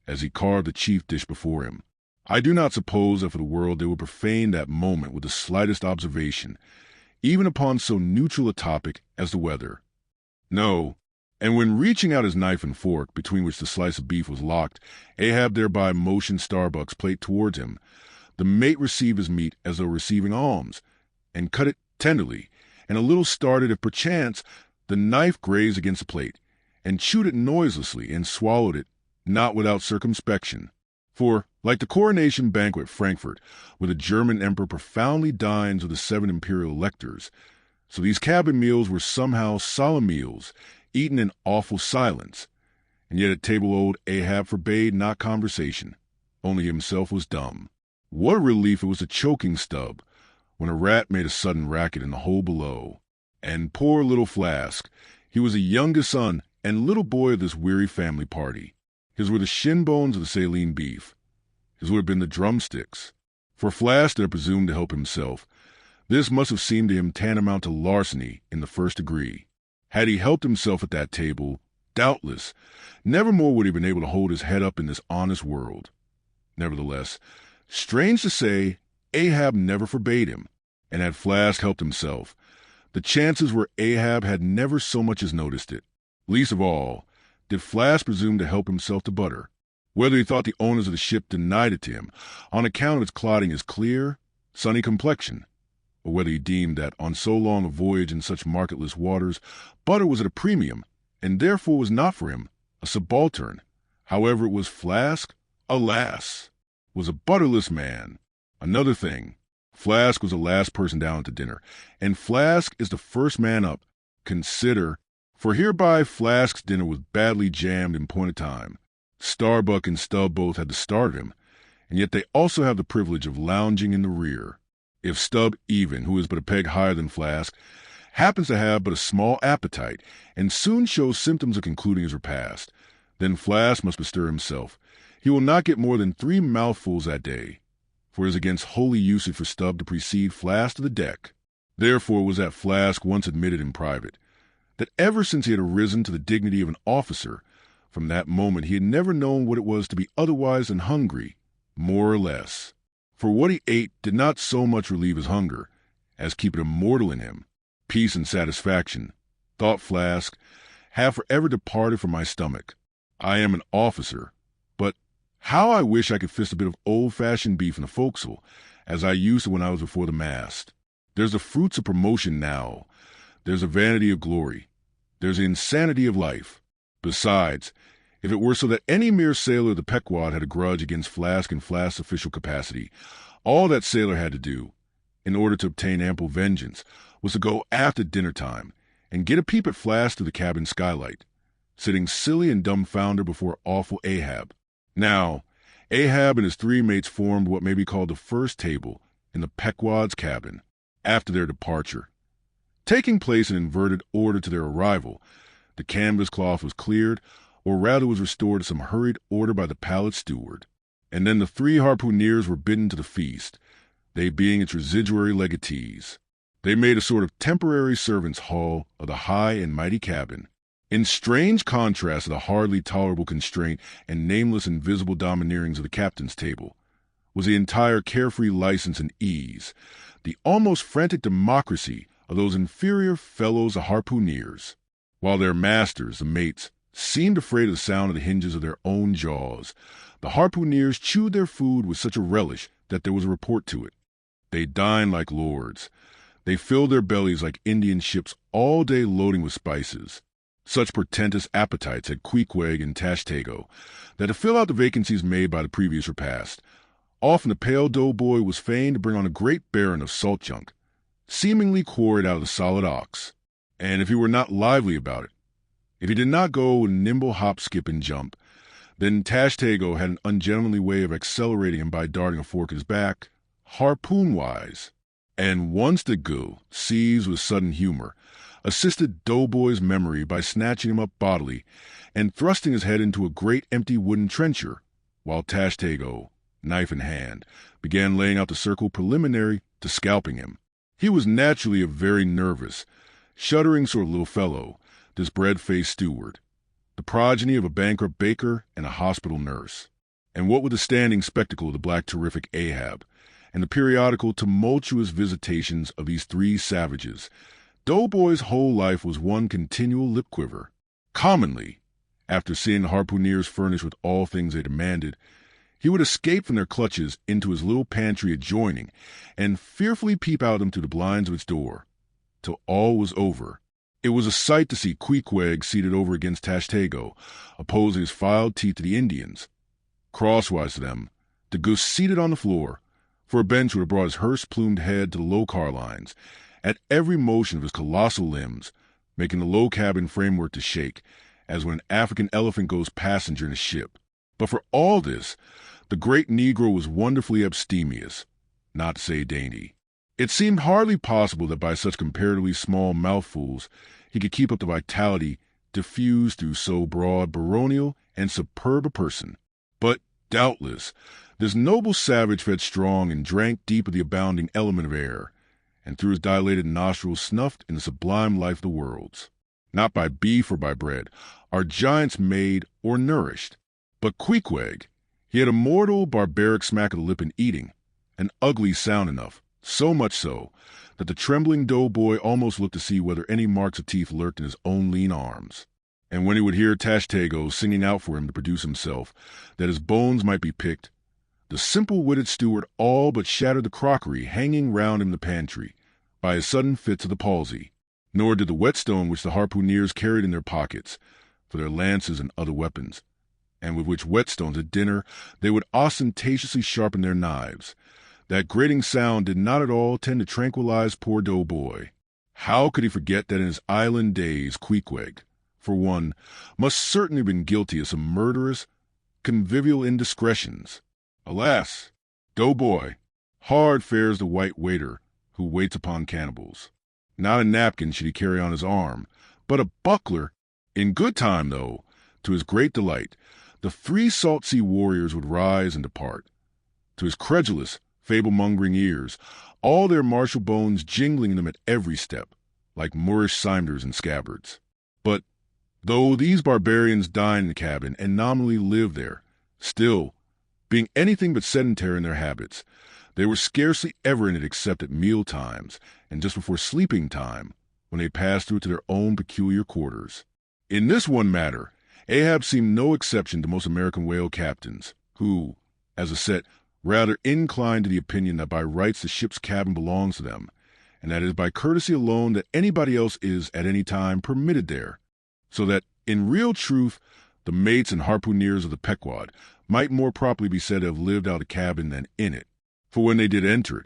as he carved the chief dish before him. I do not suppose that for the world they would profane that moment with the slightest observation, even upon so neutral a topic as the weather. No, and when reaching out his knife and fork, between which the slice of beef was locked, Ahab thereby motioned Starbuck's plate towards him, the mate received his meat as though receiving alms, and cut it tenderly, and a little started if perchance the knife grazed against the plate, and chewed it noiselessly, and swallowed it, not without circumspection. For, like the coronation banquet at Frankfurt, where the German emperor profoundly dines with the 7 imperial electors, so these cabin meals were somehow solemn meals, eaten in awful silence, and yet at table old Ahab forbade not conversation, only himself was dumb. What a relief it was to choking Stubb, when a rat made a sudden racket in the hole below. And poor little Flask, he was the youngest son and little boy of this weary family party. His were the shin bones of the saline beef. His would have been the drumsticks. For Flask that had presumed to help himself, this must have seemed to him tantamount to larceny in the first degree. Had he helped himself at that table, doubtless, nevermore would he have been able to hold his head up in this honest world. Nevertheless, strange to say, Ahab never forbade him, and had Flask helped himself, the chances were Ahab had never so much as noticed it. Least of all, did Flask presume to help himself to butter. Whether he thought the owners of the ship denied it to him on account of its clouding his clear, sunny complexion, or whether he deemed that on so long a voyage in such marketless waters, butter was at a premium, and therefore was not for him, a subaltern. However it was, Flask, alas, was a butterless man. Another thing, Flask was the last person down to dinner, and Flask is the first man up. Consider, for hereby Flask's dinner was badly jammed in point of time. Starbuck and Stubb both had the start of him, and yet they also have the privilege of lounging in the rear. If Stubb even, who is but a peg higher than Flask, happens to have but a small appetite, and soon shows symptoms of concluding his repast, then Flask must bestir himself. He will not get more than 3 mouthfuls that day, for it is against holy usage for Stubb to precede Flask to the deck. Therefore was that Flask once admitted in private, that ever since he had arisen to the dignity of an officer, from that moment he had never known what it was to be otherwise than hungry, more or less. For what he ate did not so much relieve his hunger, as keep it immortal in him. Peace and satisfaction, thought Flask, have forever departed from my stomach. I am an officer, but how I wish I could fist a bit of old-fashioned beef in the forecastle, as I used to when I was before the mast. There's the fruits of promotion now. There's the vanity of glory. There's the insanity of life. Besides, if it were so that any mere sailor of the Pequod had a grudge against Flask and Flask's official capacity, all that sailor had to do, in order to obtain ample vengeance, was to go aft at dinner time and get a peep at Flask through the cabin skylight, sitting silly and dumbfounded before awful Ahab. Now, Ahab and his 3 mates formed what may be called the first table in the Pequod's cabin, after their departure. Taking place in inverted order to their arrival, the canvas cloth was cleared, or rather was restored to some hurried order by the pallid steward, and then the 3 harpooneers were bidden to the feast, they being its residuary legatees. They made a sort of temporary servants' hall of the high and mighty cabin. In strange contrast to the hardly tolerable constraint and nameless invisible domineerings of the captain's table, was the entire carefree license and ease, the almost frantic democracy of those inferior fellows the harpooneers. While their masters, the mates, seemed afraid of the sound of the hinges of their own jaws, the harpooneers chewed their food with such a relish that there was a report to it. They dined like lords. They filled their bellies like Indian ships all day loading with spices. Such portentous appetites had Queequeg and Tashtego that to fill out the vacancies made by the previous repast, often the pale doughboy was fain to bring on a great baron of salt junk, seemingly quarried out of the solid ox. And if he were not lively about it, if he did not go with a nimble hop, skip, and jump, then Tashtego had an ungentlemanly way of accelerating him by darting a fork at his back, harpoon-wise. And once the Gu, seized with sudden humor, assisted Doughboy's memory by snatching him up bodily and thrusting his head into a great empty wooden trencher, while Tashtego, knife in hand, began laying out the circle preliminary to scalping him. He was naturally a very nervous, shuddering sort of little fellow, this bread-faced steward, the progeny of a bankrupt baker and a hospital nurse. And what with the standing spectacle of the black terrific Ahab, and the periodical tumultuous visitations of these three savages, Doughboy's whole life was one continual lip-quiver. Commonly, after seeing the harpooneers furnished with all things they demanded, he would escape from their clutches into his little pantry adjoining and fearfully peep out them through the blinds of its door, till all was over. It was a sight to see Queequeg seated over against Tashtego, opposing his filed teeth to the Indians. Crosswise to them, the goose seated on the floor, for a bench would have brought his hearse-plumed head to the low car lines, at every motion of his colossal limbs, making the low cabin framework to shake, as when an African elephant goes passenger in a ship. But for all this, the great Negro was wonderfully abstemious, not to say dainty. It seemed hardly possible that by such comparatively small mouthfuls he could keep up the vitality diffused through so broad, baronial, and superb a person. But, doubtless, this noble savage fed strong and drank deep of the abounding element of air, and through his dilated nostrils snuffed in the sublime life of the worlds. Not by beef or by bread are giants made or nourished. But Queequeg, he had a mortal, barbaric smack of the lip in eating, an ugly sound enough, so much so that the trembling doughboy almost looked to see whether any marks of teeth lurked in his own lean arms. And when he would hear Tashtego singing out for him to produce himself, that his bones might be picked, the simple-witted steward all but shattered the crockery hanging round him in the pantry by his sudden fits of the palsy. Nor did the whetstone which the harpooneers carried in their pockets for their lances and other weapons, and with which whetstones at dinner they would ostentatiously sharpen their knives, that grating sound did not at all tend to tranquilize poor doughboy. How could he forget that in his island days Queequeg, for one, must certainly have been guilty of some murderous, convivial indiscretions? Alas, doughboy, hard fares the white waiter who waits upon cannibals. Not a napkin should he carry on his arm, but a buckler. In good time, though, to his great delight, the three salt-sea warriors would rise and depart. To his credulous, fable-mongering ears, all their martial bones jingling in them at every step, like Moorish cimders and scabbards. But, though these barbarians dined in the cabin and nominally lived there, still, being anything but sedentary in their habits, they were scarcely ever in it except at meal times and just before sleeping time, when they passed through to their own peculiar quarters. In this one matter, Ahab seemed no exception to most American whale captains, who, as a set, rather inclined to the opinion that by rights the ship's cabin belongs to them, and that it is by courtesy alone that anybody else is at any time permitted there, so that, in real truth, the mates and harpooneers of the Pequod might more properly be said to have lived out a cabin than in it. For when they did enter it,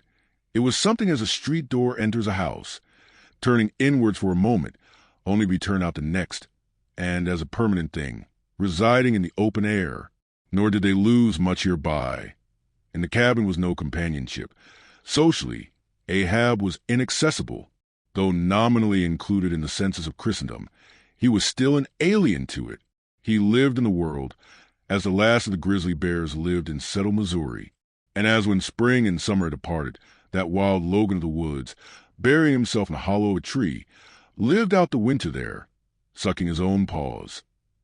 it was something as a street door enters a house, turning inwards for a moment, only to be turned out the next, and as a permanent thing, residing in the open air. Nor did they lose much hereby. In the cabin was no companionship. Socially, Ahab was inaccessible. Though nominally included in the census of Christendom, he was still an alien to it. He lived in the world as the last of the grizzly bears lived in settled Missouri, And as when spring and summer departed, that wild Logan of the woods, burying himself in the hollow of a tree, lived out the winter there, sucking his own paws.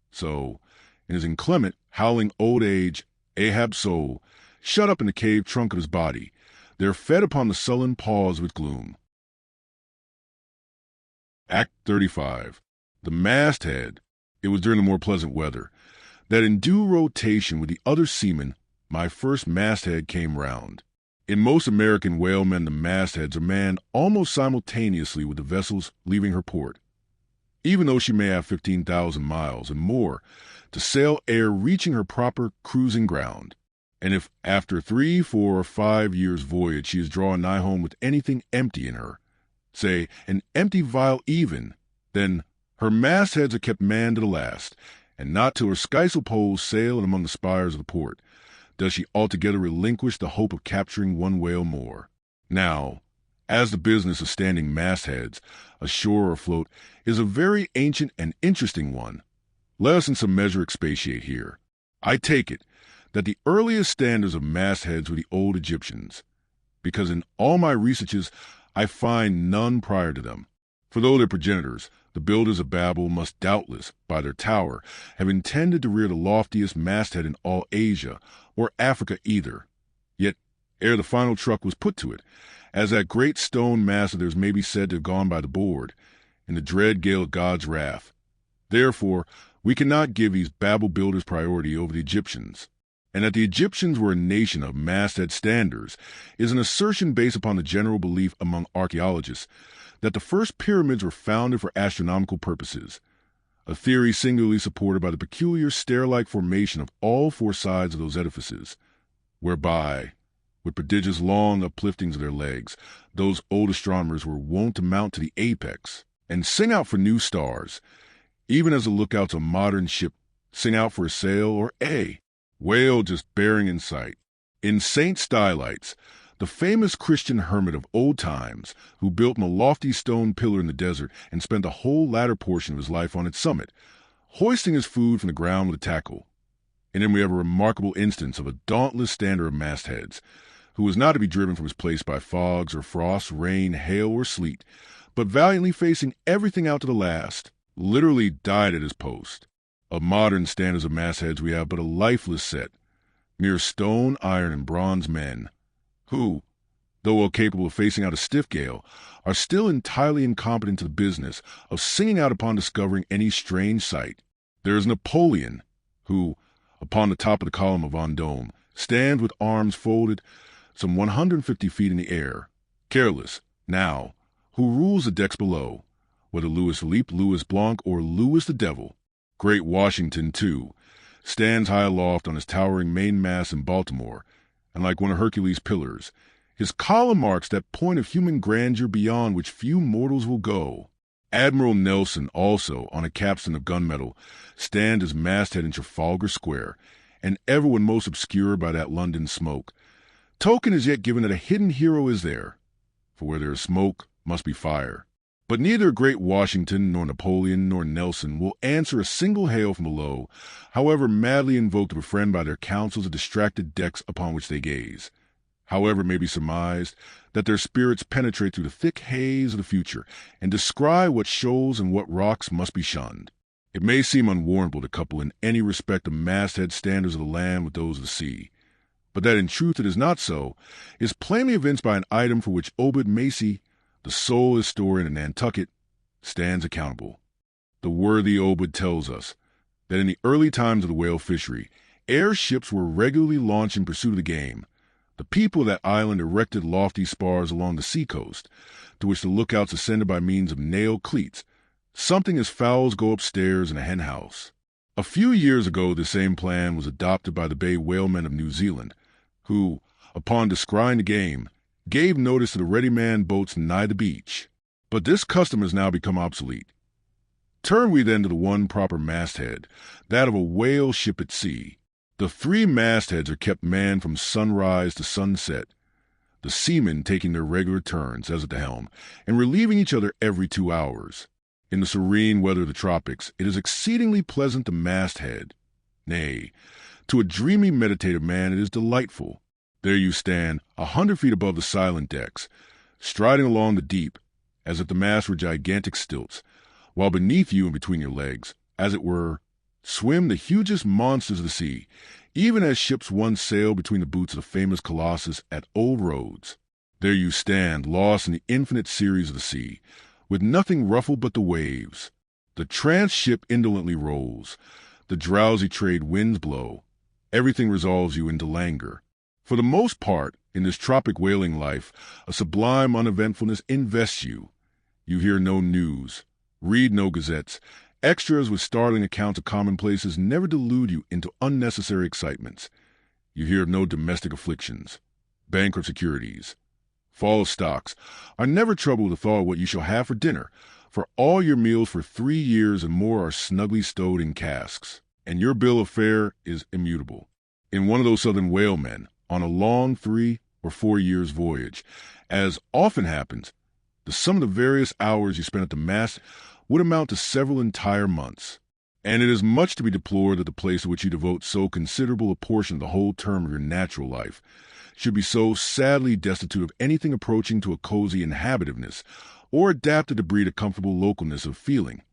So, in his inclement, howling old age, Ahab's soul, shut up in the cave trunk of his body, there fed upon the sullen paws with gloom. Act 35. The masthead. It was during the more pleasant weather, that in due rotation with the other seamen, my first masthead came round. In most American whalemen, the mastheads are manned almost simultaneously with the vessels leaving her port, even though she may have 15,000 miles and more to sail ere reaching her proper cruising ground. And if after 3, 4, or 5 years' voyage she is drawing nigh home with anything empty in her, say an empty vial even, then her mastheads are kept manned to the last, and not till her skysail poles sail in among the spires of the port does she altogether relinquish the hope of capturing one whale more. Now, as the business of standing mastheads, ashore or afloat, is a very ancient and interesting one, let us in some measure expatiate here. I take it that the earliest standers of mastheads were the old Egyptians, because in all my researches I find none prior to them. For though their progenitors, the builders of Babel, must doubtless, by their tower, have intended to rear the loftiest masthead in all Asia, or Africa either, yet ere the final truck was put to it, as that great stone mast of theirs may be said to have gone by the board, in the dread gale of God's wrath. Therefore, we cannot give these Babel builders priority over the Egyptians. And that the Egyptians were a nation of masthead standers is an assertion based upon the general belief among archaeologists that the first pyramids were founded for astronomical purposes, a theory singularly supported by the peculiar stair-like formation of all 4 sides of those edifices, whereby, with prodigious long upliftings of their legs, those old astronomers were wont to mount to the apex and sing out for new stars, even as the lookouts of a modern ship sing out for a sail or a whale just bearing in sight. In St. Stylites, the famous Christian hermit of old times, who built him a lofty stone pillar in the desert and spent the whole latter portion of his life on its summit, hoisting his food from the ground with a tackle. In him we have a remarkable instance of a dauntless stander of mastheads, who was not to be driven from his place by fogs or frost, rain, hail, or sleet, but valiantly facing everything out to the last, literally died at his post. Of modern standers of mastheads we have but a lifeless set, mere stone, iron, and bronze men, who, though well capable of facing out a stiff gale, are still entirely incompetent to the business of singing out upon discovering any strange sight. There is Napoleon, who, upon the top of the column of Vendôme, stands with arms folded some 150 feet in the air, careless, now, who rules the decks below, whether Louis Philippe, Louis Blanc, or Louis the Devil. Great Washington, too, stands high aloft on his towering mainmast in Baltimore, and like one of Hercules' pillars, his column marks that point of human grandeur beyond which few mortals will go. Admiral Nelson also, on a capstan of gunmetal, stands his masthead in Trafalgar Square, and ever when most obscured by that London smoke, token is yet given that a hidden hero is there, for where there is smoke must be fire. But neither great Washington, nor Napoleon, nor Nelson will answer a single hail from below, however madly invoked to befriend by their counsels the distracted decks upon which they gaze. However, it may be surmised that their spirits penetrate through the thick haze of the future and descry what shoals and what rocks must be shunned. It may seem unwarrantable to couple in any respect the masthead standards of the land with those of the sea, but that in truth it is not so is plainly evinced by an item for which Obed Macy, the sole historian of Nantucket, stands accountable. The worthy Obed tells us that in the early times of the whale fishery, airships were regularly launched in pursuit of the game. The people of that island erected lofty spars along the seacoast, to which the lookouts ascended by means of nailed cleats, something as fowls go upstairs in a hen house. A few years ago the same plan was adopted by the bay whalemen of New Zealand, who, upon descrying the game, gave notice to the ready-manned boats nigh the beach. But this custom has now become obsolete. Turn we then to the one proper masthead, that of a whale ship at sea. The 3 mastheads are kept manned from sunrise to sunset, the seamen taking their regular turns, as at the helm, and relieving each other every 2 hours. In the serene weather of the tropics, it is exceedingly pleasant to masthead. Nay, to a dreamy meditative man it is delightful. There you stand, 100 feet above the silent decks, striding along the deep, as if the masts were gigantic stilts, while beneath you and between your legs, as it were, swim the hugest monsters of the sea, even as ships once sailed between the boots of the famous Colossus at Old Rhodes. There you stand, lost in the infinite series of the sea, with nothing ruffled but the waves. The tranced ship indolently rolls. The drowsy trade winds blow. Everything resolves you into languor. For the most part, in this tropic whaling life, a sublime uneventfulness invests you. You hear no news, read no gazettes. Extras with startling accounts of commonplaces never delude you into unnecessary excitements. You hear of no domestic afflictions. Bankrupt securities, fall of stocks are never troubled with the thought of what you shall have for dinner, for all your meals for 3 years and more are snugly stowed in casks, and your bill of fare is immutable. In one of those southern whalemen, on a long 3 or 4 years voyage, as often happens, the sum of the various hours you spend at the mast would amount to several entire months. And it is much to be deplored that the place to which you devote so considerable a portion of the whole term of your natural life should be so sadly destitute of anything approaching to a cozy inhabitiveness, or adapted to breed a comfortable localness of feeling,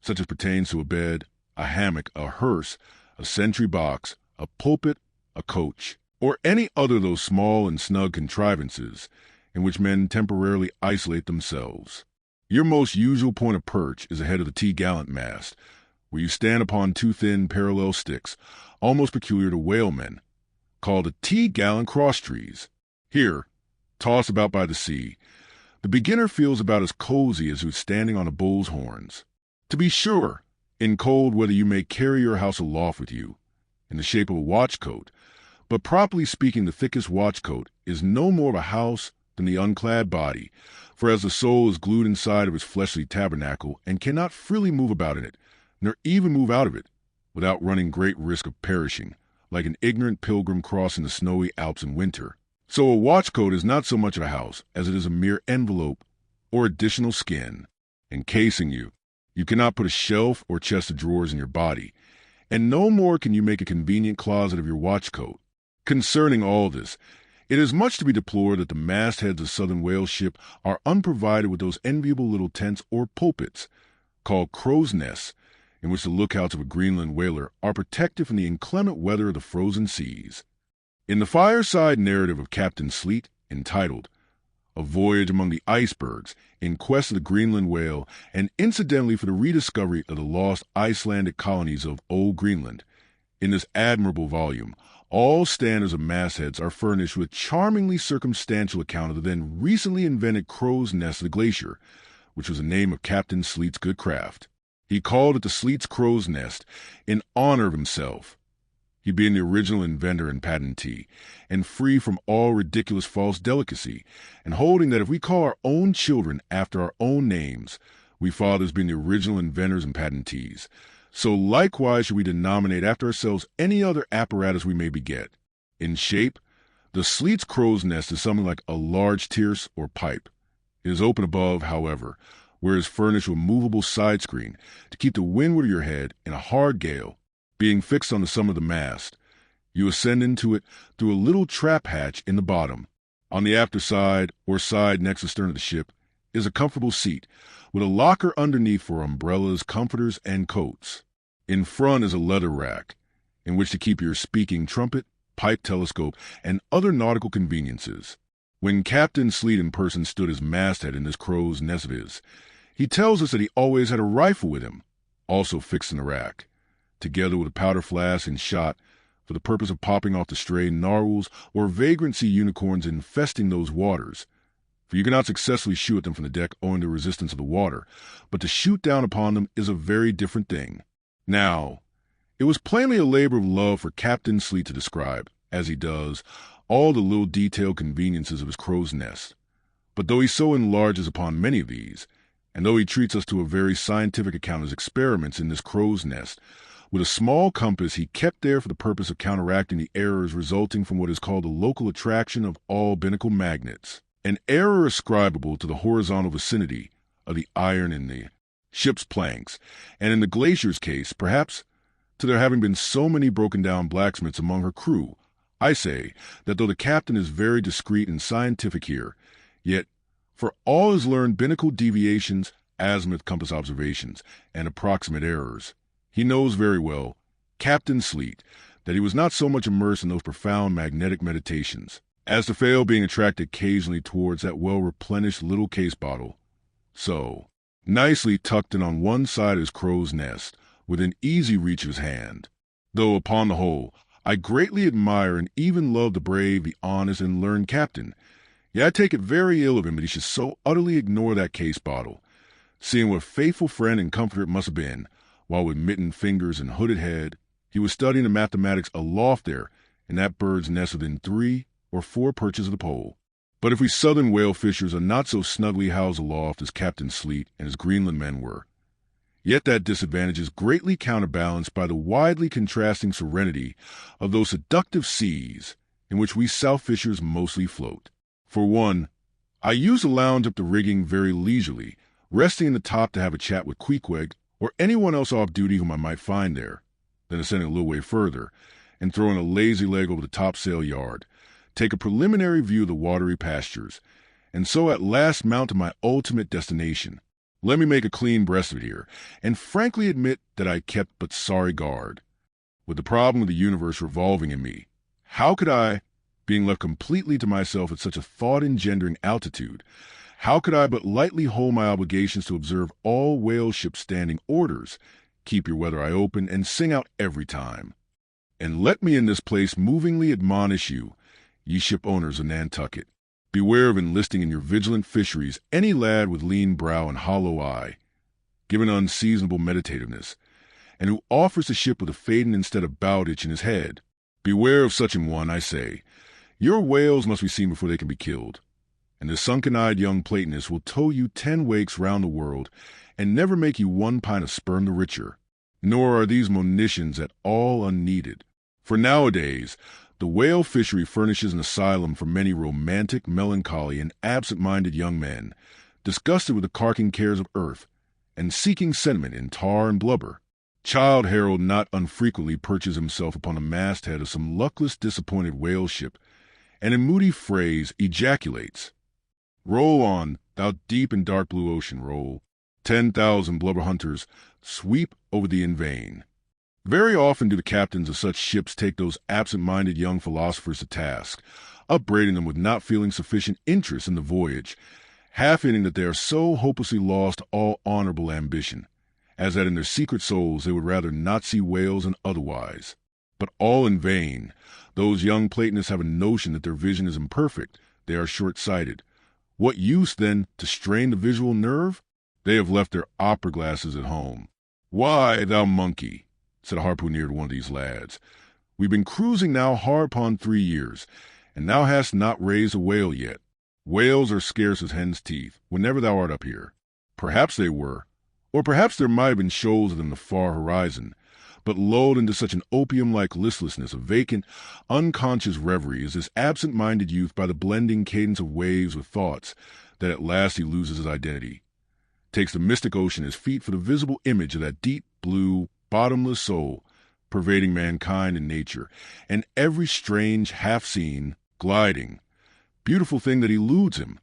such as pertains to a bed, a hammock, a hearse, a sentry box, a pulpit, a coach, or any other of those small and snug contrivances in which men temporarily isolate themselves. Your most usual point of perch is ahead of the T-gallant mast, where you stand upon 2 thin parallel sticks, almost peculiar to whalemen, called a T-gallant crosstrees. Here, tossed about by the sea, the beginner feels about as cozy as who's standing on a bull's horns. To be sure, in cold weather you may carry your house aloft with you, in the shape of a watchcoat, but properly speaking the thickest watchcoat is no more of a house than the unclad body, for as the soul is glued inside of its fleshly tabernacle and cannot freely move about in it, nor even move out of it, without running great risk of perishing, like an ignorant pilgrim crossing the snowy Alps in winter, so a watchcoat is not so much of a house as it is a mere envelope or additional skin, encasing you. You cannot put a shelf or chest of drawers in your body, and no more can you make a convenient closet of your watchcoat. Concerning all this, it is much to be deplored that the mastheads of southern whale ship are unprovided with those enviable little tents or pulpits, called crow's nests, in which the lookouts of a Greenland whaler are protected from the inclement weather of the frozen seas. In the fireside narrative of Captain Sleet, entitled A Voyage Among the Icebergs in Quest of the Greenland Whale, and incidentally for the rediscovery of the lost Icelandic colonies of Old Greenland, in this admirable volume, all standards of mastheads are furnished with charmingly circumstantial account of the then recently invented crow's nest of the glacier, which was the name of Captain Sleet's good craft. He called it the Sleet's crow's nest in honor of himself, he being the original inventor and patentee, and free from all ridiculous false delicacy, and holding that if we call our own children after our own names, we fathers being the original inventors and patentees, so likewise should we denominate after ourselves any other apparatus we may beget. In shape, the Sleet's crow's nest is something like a large tierce or pipe. It is open above, however, where it is furnished with a movable side screen to keep the windward of your head in a hard gale, being fixed on the sum of the mast. You ascend into it through a little trap hatch in the bottom. On the after side, or side next to the stern of the ship, is a comfortable seat, with a locker underneath for umbrellas, comforters, and coats. In front is a leather rack, in which to keep your speaking trumpet, pipe telescope, and other nautical conveniences. When Captain Sleet in person stood as masthead in this crow's nest of his, he tells us that he always had a rifle with him, also fixed in the rack, together with a powder flask and shot, for the purpose of popping off the stray narwhals or vagrant sea unicorns infesting those waters. For you cannot successfully shoot at them from the deck owing to the resistance of the water, but to shoot down upon them is a very different thing. Now, it was plainly a labor of love for Captain Sleet to describe, as he does, all the little detailed conveniences of his crow's nest. But though he so enlarges upon many of these, and though he treats us to a very scientific account of his experiments in this crow's nest, with a small compass he kept there for the purpose of counteracting the errors resulting from what is called the local attraction of all binnacle magnets, an error ascribable to the horizontal vicinity of the iron in the ship's planks, and in the Glacier's case, perhaps, to there having been so many broken-down blacksmiths among her crew, I say that though the captain is very discreet and scientific here, yet for all his learned binnacle deviations, azimuth compass observations, and approximate errors, he knows very well, Captain Sleet, that he was not so much immersed in those profound magnetic meditations as to fail being attracted occasionally towards that well-replenished little case bottle. So, nicely tucked in on one side of his crow's nest, within easy reach of his hand. Though, upon the whole, I greatly admire and even love the brave, the honest, and learned captain, yet I take it very ill of him that he should so utterly ignore that case bottle, seeing what a faithful friend and comforter it must have been, while with mittened fingers and hooded head, he was studying the mathematics aloft there in that bird's nest within 3 or 4 perches of the pole. But if we southern whale fishers are not so snugly housed aloft as Captain Sleet and his Greenland men were, yet that disadvantage is greatly counterbalanced by the widely contrasting serenity of those seductive seas in which we south fishers mostly float. For one, I use the lounge up the rigging very leisurely, resting in the top to have a chat with Queequeg or anyone else off duty whom I might find there, then ascending a little way further and throwing a lazy leg over the topsail yard, take a preliminary view of the watery pastures, and so at last mount to my ultimate destination. Let me make a clean breast of it here, and frankly admit that I kept but sorry guard. With the problem of the universe revolving in me, how could I, being left completely to myself at such a thought-engendering altitude, how could I but lightly hold my obligations to observe all whale ships' standing orders, keep your weather eye open, and sing out every time? And let me in this place movingly admonish you, ye ship owners of Nantucket, beware of enlisting in your vigilant fisheries any lad with lean brow and hollow eye, given unseasonable meditativeness, and who offers the ship with a faden instead of bowditch in his head. Beware of such an one, I say. Your whales must be seen before they can be killed, and the sunken-eyed young Platonist will tow you 10 wakes round the world and never make you 1 pint of sperm the richer. Nor are these monitions at all unneeded, for nowadays the whale fishery furnishes an asylum for many romantic, melancholy, and absent-minded young men, disgusted with the carking cares of earth, and seeking sentiment in tar and blubber. Childe Harold not unfrequently perches himself upon the masthead of some luckless, disappointed whale ship, and in moody phrase ejaculates, "Roll on, thou deep and dark blue ocean, roll. 10,000 blubber hunters sweep over thee in vain." Very often do the captains of such ships take those absent-minded young philosophers to task, upbraiding them with not feeling sufficient interest in the voyage, half-hinting that they are so hopelessly lost to all honorable ambition, as that in their secret souls they would rather not see whales than otherwise. But all in vain. Those young Platonists have a notion that their vision is imperfect. They are short-sighted. What use, then, to strain the visual nerve? They have left their opera glasses at home. "Why, thou monkey," said a harpooner to one of these lads, "we've been cruising now hard upon 3 years, and thou hast not raised a whale yet. Whales are scarce as hen's teeth, whenever thou art up here." Perhaps they were, or perhaps there might have been shoals of them in the far horizon, but lulled into such an opium-like listlessness of vacant, unconscious reverie is this absent-minded youth by the blending cadence of waves with thoughts, that at last he loses his identity, takes the mystic ocean as feet for the visible image of that deep blue, bottomless soul pervading mankind and nature, and every strange, half-seen, gliding, beautiful thing that eludes him,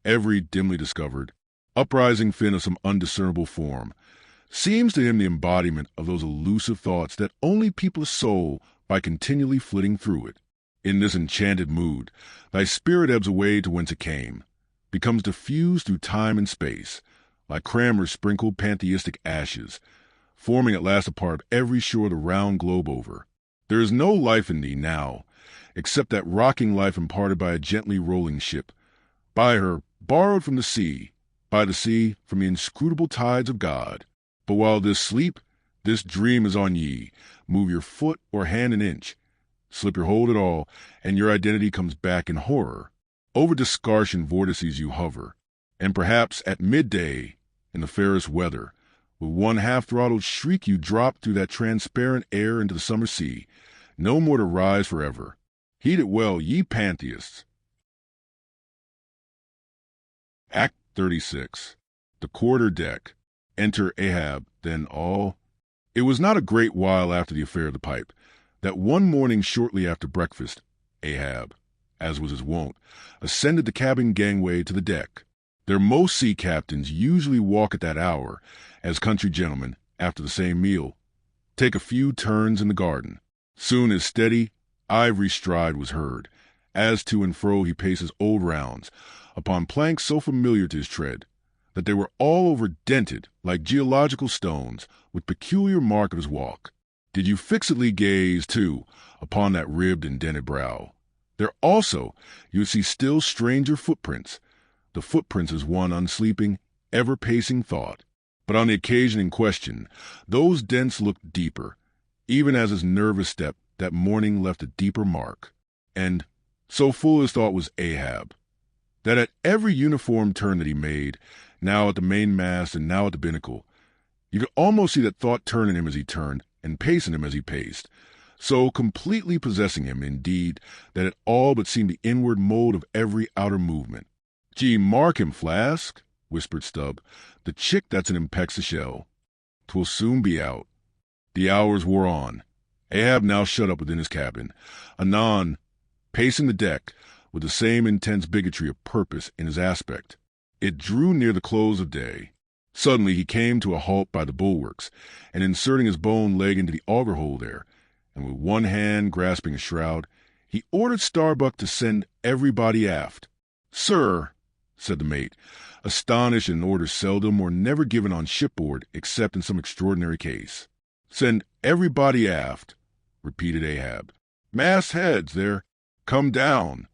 every dimly discovered, uprising fin of some undiscernible form, seems to him the embodiment of those elusive thoughts that only people a soul by continually flitting through it. In this enchanted mood, thy spirit ebbs away to whence it came, becomes diffused through time and space, like Cranmer's sprinkled pantheistic ashes, forming at last a part of every shore the round globe over. There is no life in thee now, except that rocking life imparted by a gently rolling ship, by her borrowed from the sea, by the sea from the inscrutable tides of God. But while this sleep, this dream is on ye, move your foot or hand an inch, slip your hold at all, and your identity comes back in horror. Over Discartian vortices you hover, and perhaps at midday, in the fairest weather, with one half-throttled shriek you drop through that transparent air into the summer sea, no more to rise forever. Heed it well, ye pantheists. Act 36. The quarter deck. Enter Ahab, then all. It was not a great while after the affair of the pipe, that one morning shortly after breakfast, Ahab, as was his wont, ascended the cabin gangway to the deck. There most sea captains usually walk at that hour, as country gentlemen, after the same meal, take a few turns in the garden. Soon his steady, ivory stride was heard, as to and fro he paces old rounds, upon planks so familiar to his tread, that they were all over dented like geological stones, with peculiar mark of his walk. Did you fixedly gaze, too, upon that ribbed and dented brow, there also you would see still stranger footprints, the footprints as one unsleeping, ever-pacing thought. But on the occasion in question, those dents looked deeper, even as his nervous step that morning left a deeper mark. And so full his thought was Ahab, that at every uniform turn that he made, now at the mainmast and now at the binnacle, you could almost see that thought turn in him as he turned, and pace in him as he paced, so completely possessing him, indeed, that it all but seemed the inward mold of every outer movement. "Gee, mark him, Flask," whispered Stubb, "the chick that's an impex-a-shell. 'Twill soon be out." The hours wore on. Ahab now shut up within his cabin, anon pacing the deck with the same intense bigotry of purpose in his aspect. It drew near the close of day. Suddenly he came to a halt by the bulwarks, and inserting his bone leg into the auger hole there, and with one hand grasping a shroud, he ordered Starbuck to send everybody aft. "Sir," said the mate, astonished at an order seldom or never given on shipboard except in some extraordinary case. "Send everybody aft," repeated Ahab. "Mastheads there, come down."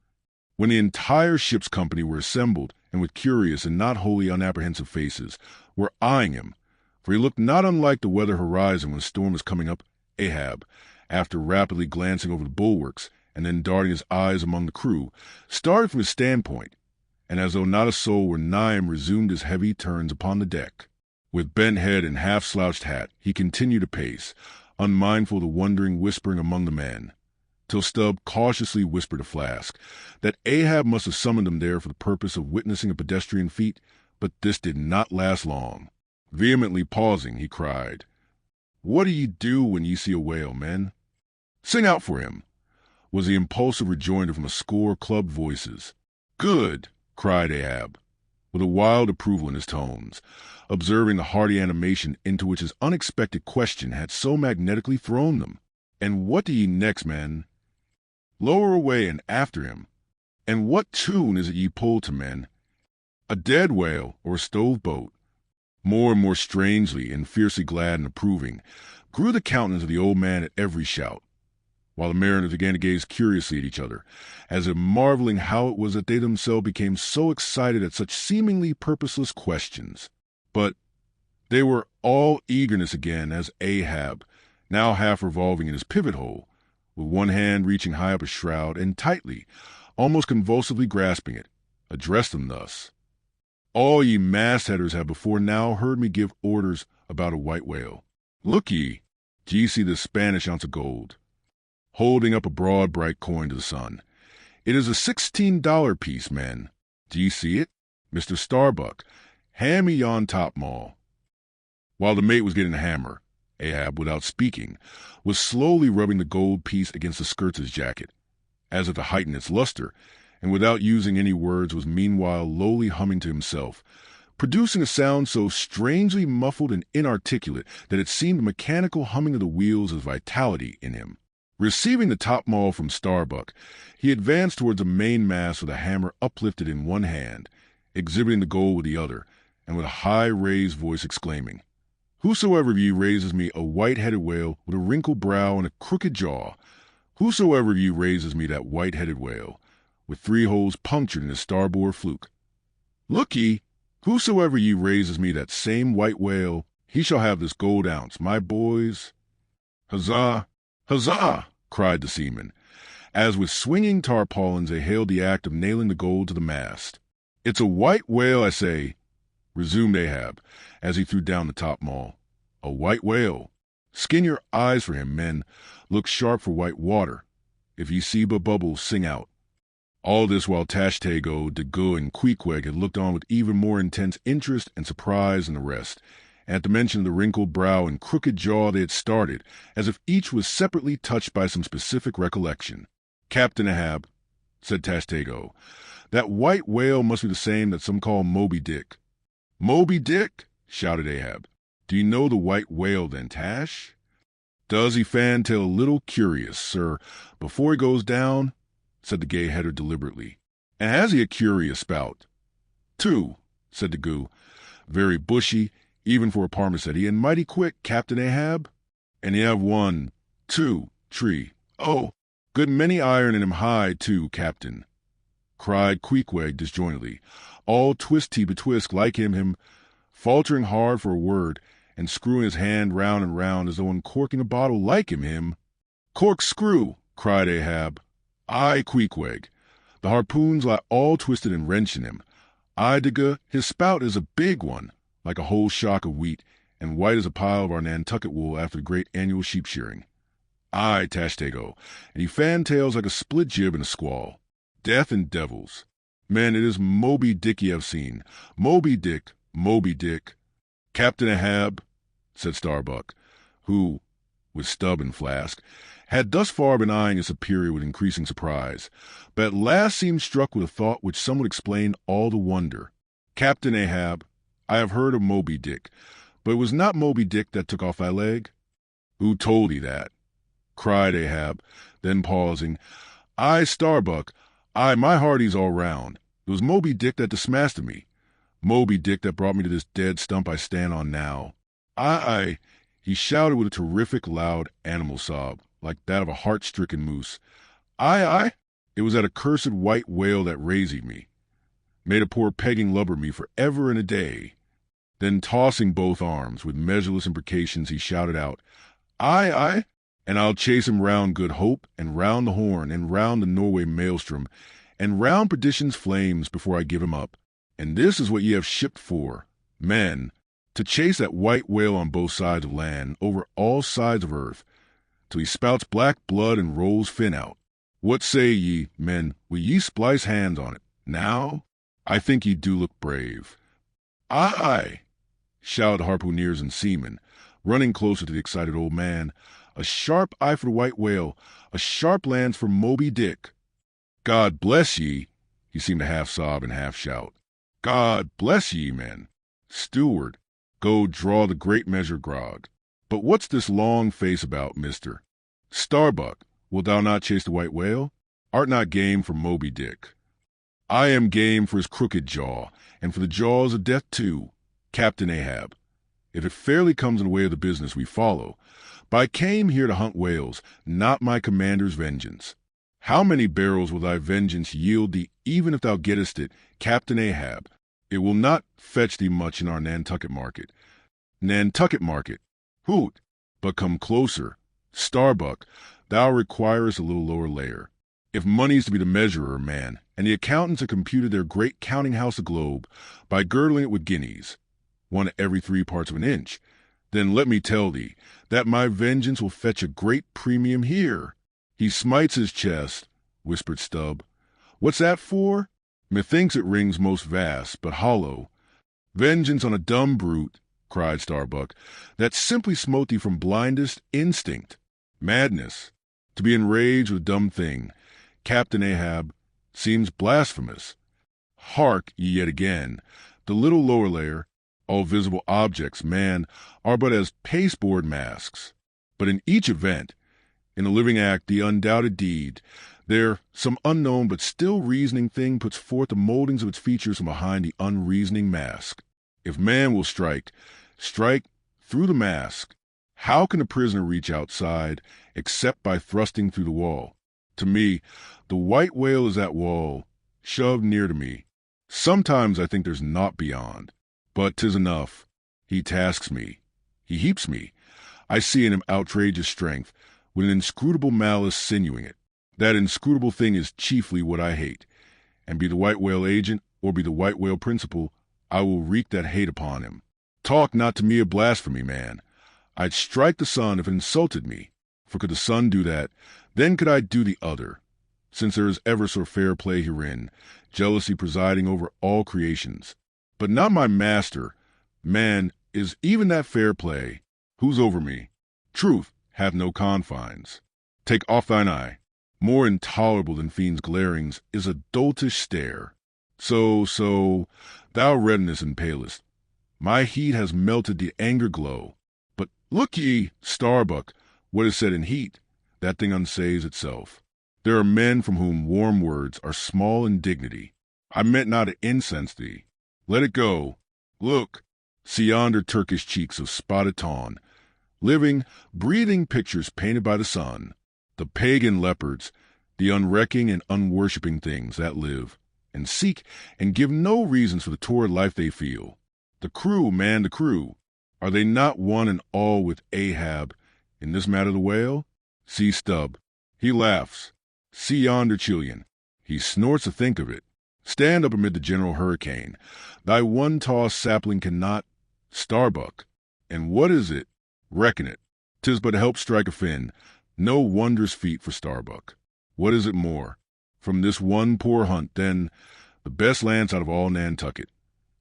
When the entire ship's company were assembled, and with curious and not wholly unapprehensive faces, were eyeing him, for he looked not unlike the weather horizon when a storm is coming up, Ahab, after rapidly glancing over the bulwarks and then darting his eyes among the crew, started from his standpoint, and as though not a soul were nigh him resumed his heavy turns upon the deck. With bent head and half-slouched hat, he continued to pace, unmindful of the wondering whispering among the men, till Stubb cautiously whispered to Flask that Ahab must have summoned him there for the purpose of witnessing a pedestrian feat, but this did not last long. Vehemently pausing, he cried, "What do ye do when ye see a whale, men?" "Sing out for him," was the impulsive rejoinder from a score of clubbed voices. "Good!" cried Ahab, with a wild approval in his tones, observing the hearty animation into which his unexpected question had so magnetically thrown them. "And what do ye next, men?" "Lower away and after him." "And what tune is it ye pull to, men?" "A dead whale or a stove boat." More and more strangely and fiercely glad and approving grew the countenance of the old man at every shout, while the mariners began to gaze curiously at each other, as if marveling how it was that they themselves became so excited at such seemingly purposeless questions. But they were all eagerness again as Ahab, now half revolving in his pivot hole, with one hand reaching high up a shroud and tightly, almost convulsively grasping it, addressed them thus: "All ye mastheaders have before now heard me give orders about a white whale. Look ye, do ye see this Spanish ounce of gold?" Holding up a broad, bright coin to the sun. "It is a $16 piece, men. Do ye see it? Mr. Starbuck, hand me yon topmaul." While the mate was getting the hammer, Ahab, without speaking, was slowly rubbing the gold piece against the skirts of his jacket, as if to heighten its luster, and without using any words was meanwhile lowly humming to himself, producing a sound so strangely muffled and inarticulate that it seemed the mechanical humming of the wheels of vitality in him. Receiving the topmaul from Starbuck, he advanced towards the mainmast with a hammer uplifted in one hand, exhibiting the gold with the other, and with a high raised voice exclaiming, "Whosoever of ye raises me a white-headed whale with a wrinkled brow and a crooked jaw, whosoever of ye raises me that white-headed whale, with 3 holes punctured in his starboard fluke, look ye, whosoever ye raises me that same white whale, he shall have this gold ounce, my boys." "Huzzah! Huzzah!" cried the seamen, as with swinging tarpaulins they hailed the act of nailing the gold to the mast. "It's a white whale, I say," resumed Ahab, as he threw down the topmaul. "A white whale. Skin your eyes for him, men. Look sharp for white water. If ye see but bubbles, sing out." All this while Tashtego, Dagu, and Queequeg had looked on with even more intense interest and surprise than the rest, and at the mention of the wrinkled brow and crooked jaw they had started, as if each was separately touched by some specific recollection. Captain Ahab, said Tashtego, that white whale must be the same that some call Moby-Dick. Moby-Dick? Shouted Ahab. Do you know the white whale then, Tash? Does he fantail a little curious, sir, before he goes down? Said the gay-header deliberately. And has he a curious spout? Two, said the goo. Very bushy, even for a parmacetty, and mighty quick, Captain Ahab. And he have one, two, tree. Oh, good many iron in him high, too, Captain, cried Queequeg disjointedly, all twisty-betwisk like him, faltering hard for a word, and screwing his hand round and round as though uncorking a bottle like him. Corkscrew, cried Ahab. Aye, Queequeg. The harpoons lie all twisted and wrenched in him. Idiga, his spout is a big one, like a whole shock of wheat, and white as a pile of our Nantucket wool after the great annual sheep-shearing. Aye, Tashtego, and he fantails like a split jib in a squall. Death and devils. Men, it is Moby-Dick ye have seen. Moby-Dick, Moby-Dick. Captain Ahab, said Starbuck, who, with Stubb and Flask, had thus far been eyeing his superior with increasing surprise, but at last seemed struck with a thought which somewhat explained all the wonder. Captain Ahab, I have heard of Moby-Dick, but it was not Moby-Dick that took off thy leg? Who told thee that? Cried Ahab, then pausing. Aye, Starbuck, aye, my hearties all round. It was Moby-Dick that dismasted me. Moby-Dick that brought me to this dead stump I stand on now. Aye, he shouted with a terrific loud animal sob, like that of a heart-stricken moose. Aye, it was that accursed white whale that raised me. Made a poor pegging lubber me for ever and a day. Then tossing both arms, with measureless imprecations, he shouted out, Aye, and I'll chase him round Good Hope, and round the Horn, and round the Norway maelstrom, and round perdition's flames before I give him up. And this is what ye have shipped for, men, to chase that white whale on both sides of land, over all sides of earth, till he spouts black blood and rolls fin out. What say ye, men, will ye splice hands on it? Now, I think ye do look brave. Aye, shouted the harpooneers and seamen, running closer to the excited old man. A sharp eye for the white whale, a sharp lance for Moby-Dick. God bless ye, he seemed to half sob and half shout. God bless ye, men. Steward, go draw the great measure grog. But what's this long face about, mister? Starbuck, wilt thou not chase the white whale? Art not game for Moby-Dick? I am game for his crooked jaw, and for the jaws of death too, Captain Ahab. If it fairly comes in the way of the business we follow. But I came here to hunt whales, not my commander's vengeance. How many barrels will thy vengeance yield thee, even if thou gettest it, Captain Ahab? It will not fetch thee much in our Nantucket market. Nantucket market? Hoot! But come closer. Starbuck, thou requirest a little lower layer. If money's to be the measurer, man, and the accountants have computed their great counting-house aglobe by girdling it with guineas, one at every 3 parts of an inch, then let me tell thee that my vengeance will fetch a great premium here. He smites his chest, whispered Stubb. What's that for? Methinks it rings most vast, but hollow. Vengeance on a dumb brute, cried Starbuck, that simply smote thee from blindest instinct. Madness, to be enraged with a dumb thing, Captain Ahab, seems blasphemous. Hark ye yet again, the little lower layer, all visible objects, man, are but as pasteboard masks. But in each event, in the living act, the undoubted deed, there some unknown but still reasoning thing puts forth the moldings of its features from behind the unreasoning mask. If man will strike through the mask. How can a prisoner reach outside except by thrusting through the wall? To me, the white whale is that wall, shoved near to me. Sometimes I think there's naught beyond. But 'tis enough. He tasks me. He heaps me. I see in him outrageous strength, with an inscrutable malice sinewing it. That inscrutable thing is chiefly what I hate. And be the white whale agent, or be the white whale principal, I will wreak that hate upon him. Talk not to me of blasphemy, man. I'd strike the sun if it insulted me. For could the sun do that, then could I do the other. Since there is ever so fair play herein, jealousy presiding over all creations. But not my master, man, is even that fair play. Who's over me? Truth hath no confines. Take off thine eye. More intolerable than fiends' glarings is a doltish stare. So, thou reddenest and palest. My heat has melted the anger glow. But look ye, Starbuck, what is said in heat, that thing unsays itself. There are men from whom warm words are small in dignity. I meant not to incense thee. Let it go. Look, see yonder Turkish cheeks of spotted tawn, living, breathing pictures painted by the sun. The pagan leopards, the unrecking and unworshipping things that live, and seek and give no reasons for the torrid life they feel. The crew, man, the crew, are they not one and all with Ahab, in this matter the whale? See Stubb, he laughs. See yonder Chilean, he snorts to think of it. Stand up amid the general hurricane. Thy one tall sapling cannot, Starbuck. And what is it? Reckon it. 'Tis but help strike a fin. No wondrous feat for Starbuck. What is it more? From this one poor hunt, then, the best lance out of all Nantucket.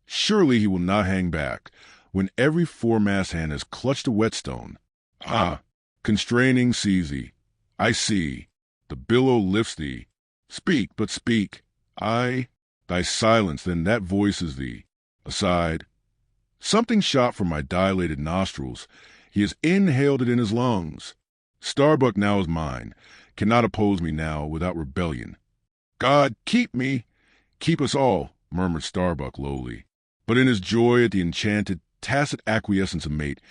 Surely he will not hang back, when every foremast hand has clutched a whetstone. Ah, constraining sees thee. I see. The billow lifts thee. Speak, but speak. Thy silence, then that voices thee. Aside. Something shot from my dilated nostrils. He has inhaled it in his lungs. Starbuck now is mine, cannot oppose me now without rebellion. God, keep me! Keep us all, murmured Starbuck lowly. But in his joy at the enchanted, tacit acquiescence of mate,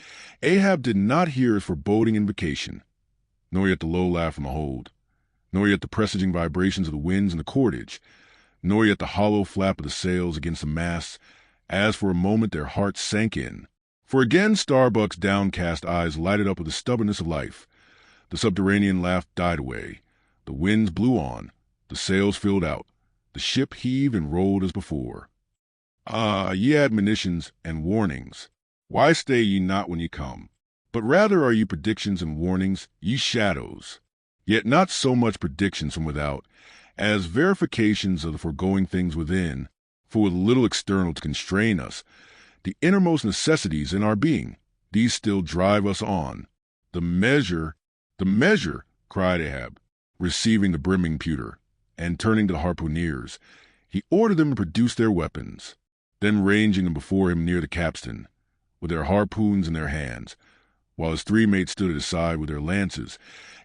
Ahab did not hear his foreboding invocation, nor yet the low laugh from the hold, nor yet the presaging vibrations of the winds in the cordage, nor yet the hollow flap of the sails against the masts, as for a moment their hearts sank in. For again Starbuck's downcast eyes lighted up with the stubbornness of life. The subterranean laugh died away. The winds blew on. The sails filled out. The ship heaved and rolled as before. Ah, ye admonitions and warnings, why stay ye not when ye come? But rather are ye predictions and warnings, ye shadows. Yet not so much predictions from without, as verifications of the foregoing things within, for with little external to constrain us, the innermost necessities in our being, these still drive us on. The measure, cried Ahab, receiving the brimming pewter, and turning to the harpooneers, he ordered them to produce their weapons. Then ranging them before him near the capstan, with their harpoons in their hands, while his three mates stood at his side with their lances,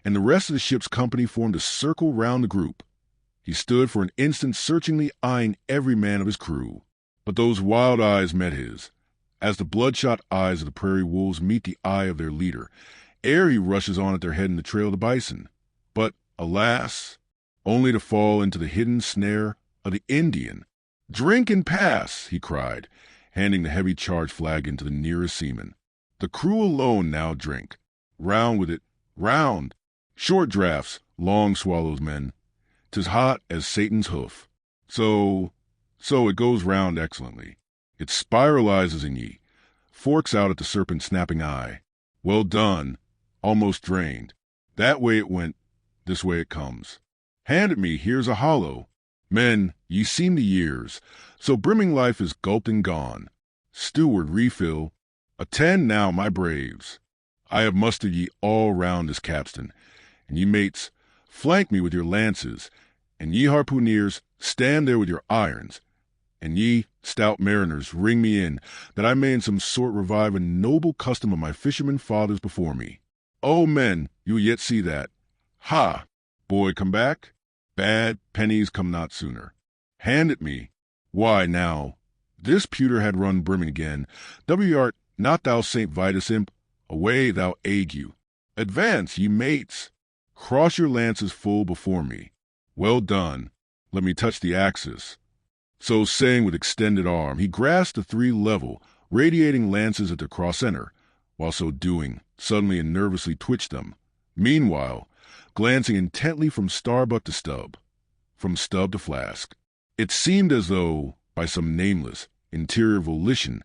and the rest of the ship's company formed a circle round the group. He stood for an instant searchingly eyeing every man of his crew. But those wild eyes met his, as the bloodshot eyes of the prairie wolves meet the eye of their leader, ere he rushes on at their head in the trail of the bison. But, alas, only to fall into the hidden snare of the Indian. "Drink and pass," he cried, handing the heavy charged flagon to the nearest seaman. "The crew alone now drink. Round with it, round. Short draughts, long swallows, men. 'Tis hot as Satan's hoof. So it goes round excellently. It spiralizes in ye, forks out at the serpent's snapping eye. Well done, almost drained. That way it went, this way it comes. Hand it me, here's a hollow. Men, ye seem the years, so brimming life is gulped and gone. Steward, refill. Attend now, my braves. I have mustered ye all round this capstan, and ye mates, flank me with your lances, and ye harpooneers, stand there with your irons, and ye, stout mariners, ring me in, that I may in some sort revive a noble custom of my fishermen fathers before me. Oh, men, you will yet see that. Ha! Boy, come back? Bad pennies come not sooner. Hand it me. Why, now, this pewter had run brimming again. W. art not thou St. Vitus imp? Away, thou ague. Advance, ye mates. Cross your lances full before me. Well done. Let me touch the axis. So saying with extended arm, he grasped the three level, radiating lances at their cross-center, while so doing, suddenly and nervously twitched them. Meanwhile, glancing intently from Starbuck to Stubb, from Stubb to Flask, it seemed as though, by some nameless, interior volition,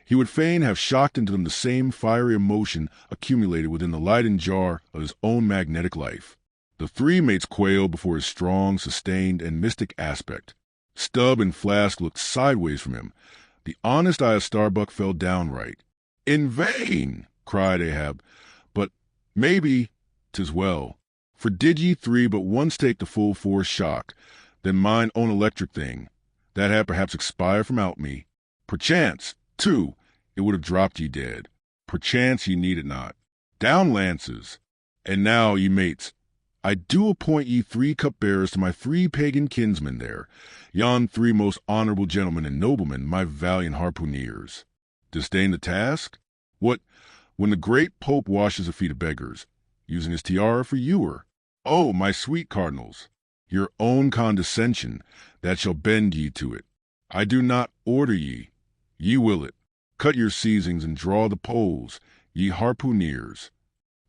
he would fain have shocked into them the same fiery emotion accumulated within the Leyden jar of his own magnetic life. The three mates quailed before his strong, sustained, and mystic aspect. Stubb and Flask looked sideways from him. The honest eye of Starbuck fell downright. "In vain!" cried Ahab. "But maybe 'tis well, For did ye three but once take the full force shock, then mine own electric thing, that had perhaps expired from out me, perchance, too, it would have dropped ye dead. Perchance ye needed not. Down lances! And now, ye mates, I do appoint ye 3 cupbearers to my 3 pagan kinsmen there, yon 3 most honorable gentlemen and noblemen, my valiant harpooneers. Disdain the task? What, when the great Pope washes the feet of beggars, using his tiara for ewer? Oh, my sweet cardinals, your own condescension, that shall bend ye to it. I do not order ye, ye will it. Cut your seizings and draw the poles, ye harpooneers.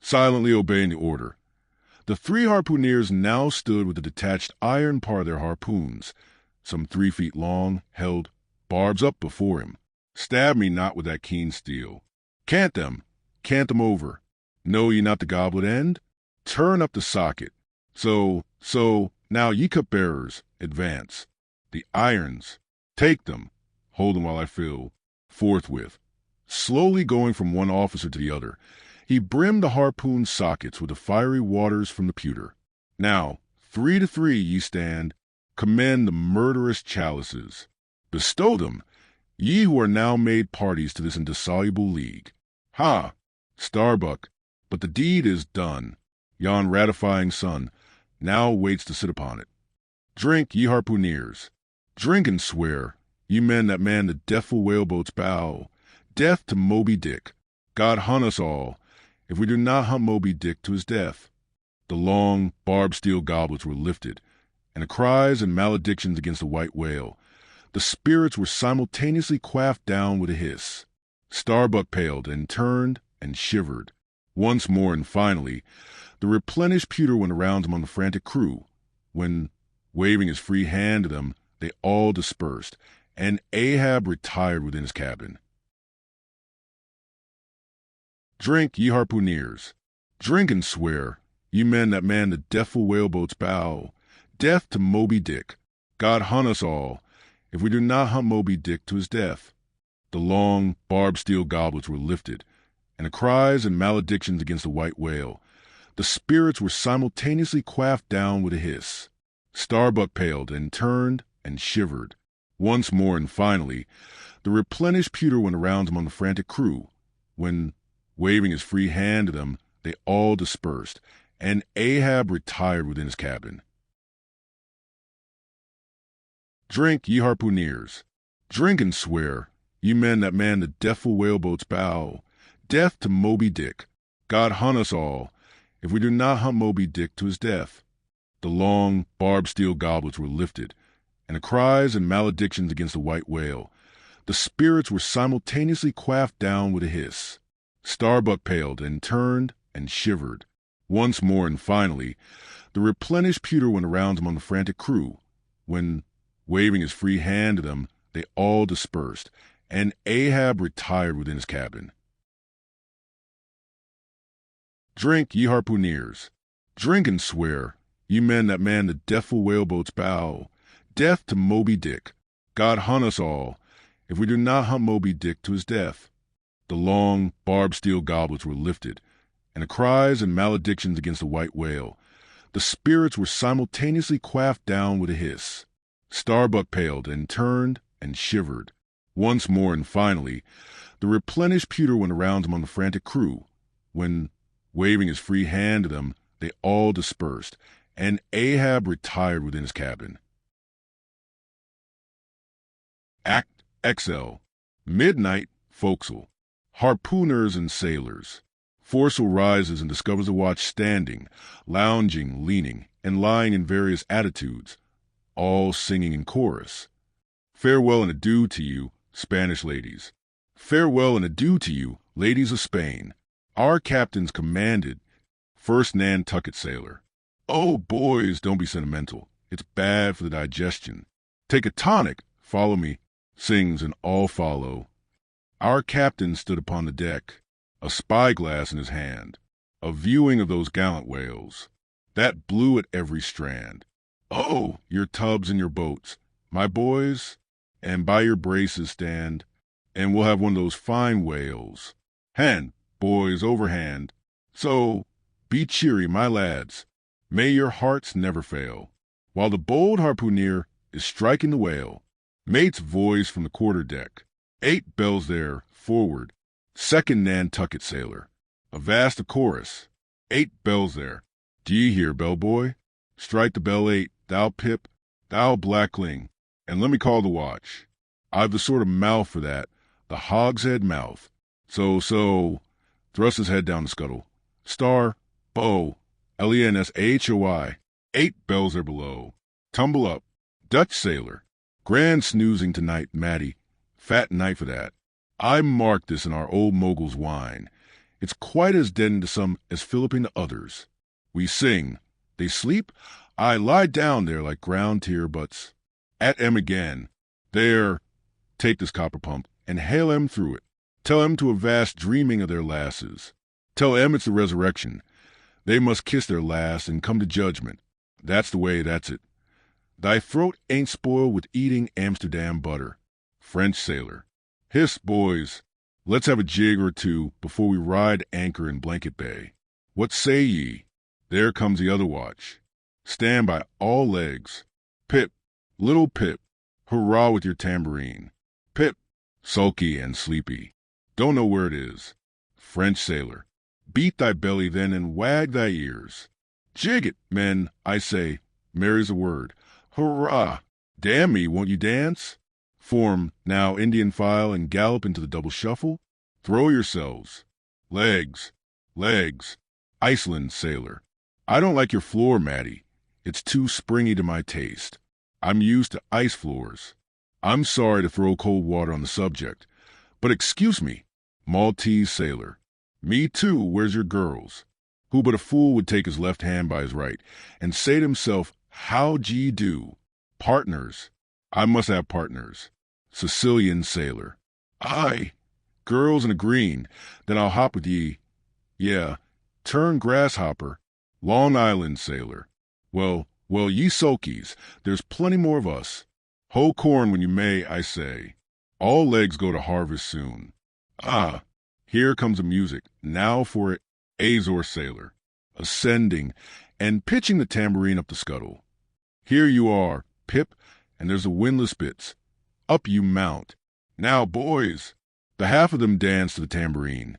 Silently obeying the order, the 3 harpooneers now stood with the detached iron part of their harpoons, some 3 feet long, held, barbs up before him. Stab me not with that keen steel. Cant them over. Know ye not the goblet end? Turn up the socket. So, now ye cupbearers, advance. The irons, take them, hold them while I fill. Forthwith, slowly going from one officer to the other, he brimmed the harpoon sockets with the fiery waters from the pewter. Now, 3 to 3 ye stand, commend the murderous chalices. Bestow them, ye who are now made parties to this indissoluble league. Ha! Starbuck, but the deed is done. Yon ratifying sun now waits to sit upon it. Drink, ye harpooneers. Drink and swear, ye men that man the deathful whaleboat's bow. Death to Moby-Dick. God hunt us all, if we do not hunt Moby-Dick to his death. The long, barbed steel goblets were lifted, and the cries and maledictions against the white whale, the spirits were simultaneously quaffed down with a hiss. Starbuck paled and turned and shivered. Once more and finally, the replenished pewter went around among the frantic crew, when, waving his free hand to them, they all dispersed, and Ahab retired within his cabin. Drink, ye harpooneers. Drink and swear, ye men that man the deathful whaleboat's bow. Death to Moby-Dick. God hunt us all, if we do not hunt Moby-Dick to his death. The long, barbed steel goblets were lifted, and the cries and maledictions against the white whale, the spirits were simultaneously quaffed down with a hiss. Starbuck paled and turned and shivered. Once more and finally, the replenished pewter went around among the frantic crew, when, waving his free hand to them, they all dispersed, and Ahab retired within his cabin. Drink, ye harpooneers. Drink and swear, ye men that man the deathful whaleboat's bow. Death to Moby-Dick. God hunt us all, if we do not hunt Moby-Dick to his death. The long, barbed steel goblets were lifted, and the cries and maledictions against the white whale, the spirits were simultaneously quaffed down with a hiss. Starbuck paled and turned and shivered. Once more and finally, the replenished pewter went around among the frantic crew, when, waving his free hand to them, they all dispersed, and Ahab retired within his cabin. Drink, ye harpooneers. Drink and swear, ye men that man the deathful whaleboat's bow. Death to Moby-Dick. God hunt us all, if we do not hunt Moby-Dick to his death. The long, barbed steel goblets were lifted, and the cries and maledictions against the white whale, the spirits were simultaneously quaffed down with a hiss. Starbuck paled and turned and shivered. Once more and finally, the replenished pewter went around among the frantic crew, when, waving his free hand to them, they all dispersed, and Ahab retired within his cabin. Act XL. Midnight, forecastle. Harpooners and sailors. Foresail rises and discovers the watch standing, lounging, leaning, and lying in various attitudes, all singing in chorus. Farewell and adieu to you, Spanish ladies. Farewell and adieu to you, ladies of Spain. Our captains commanded, first Nantucket sailor. Oh, boys, don't be sentimental. It's bad for the digestion. Take a tonic, follow me, sings, and all follow. Our captain stood upon the deck, a spyglass in his hand, a viewing of those gallant whales, that blew at every strand. Oh, your tubs and your boats, my boys, and by your braces stand, and we'll have one of those fine whales. Hand, boys, overhand. So, be cheery, my lads, May your hearts never fail, while the bold harpooner is striking the whale. Mate's voice from the quarter-deck. 8 bells there, forward. Second Nantucket sailor. Avast a chorus. 8 bells there. Do ye hear, bellboy? Strike the bell 8, thou Pip, thou Blackling, and let me call the watch. I've the sort of mouth for that, the hogshead mouth. So, thrust his head down the scuttle. Star, bow, Lenshoi. 8 bells are below. Tumble up. Dutch sailor. Grand snoozing tonight, Matty. Fat night for that. I marked this in our old mogul's wine. It's quite as deadened to some as Philippine to others. We sing. They sleep. I lie down there like ground tear butts. At 'em again. There. Take this copper pump and hail 'em through it. Tell 'em to avast dreaming of their lasses. Tell 'em it's the resurrection. They must kiss their lass and come to judgment. That's the way, that's it. Thy throat ain't spoiled with eating Amsterdam butter. French sailor. Hiss, boys. Let's have a jig or two before we ride anchor in Blanket Bay. What say ye? There comes the other watch. Stand by all legs. Pip, little Pip, hurrah with your tambourine. Pip, sulky and sleepy. Don't know where it is. French sailor. Beat thy belly then and wag thy ears. Jig it, men, I say. Mary's the word. Hurrah! Damn me, won't you dance? Form, now Indian file and gallop into the double shuffle. Throw yourselves. Legs, legs. Iceland sailor. I don't like your floor, Matty. It's too springy to my taste. I'm used to ice floors. I'm sorry to throw cold water on the subject, but excuse me. Maltese sailor. Me too, where's your girls? Who but a fool would take his left hand by his right and say to himself, how d'ye do? Partners. I must have partners. Sicilian sailor. Aye. Girls in a green. Then I'll hop with ye. Yeah. Turn grasshopper. Long Island sailor. Well, ye sulkies, there's plenty more of us. Hoe corn when you may, I say. All legs go to harvest soon. Ah, here comes the music. Now for it. Azore sailor. Ascending and pitching the tambourine up the scuttle. Here you are, Pip, and there's the windlass bits. Up you mount. Now, boys. The half of them dance to the tambourine.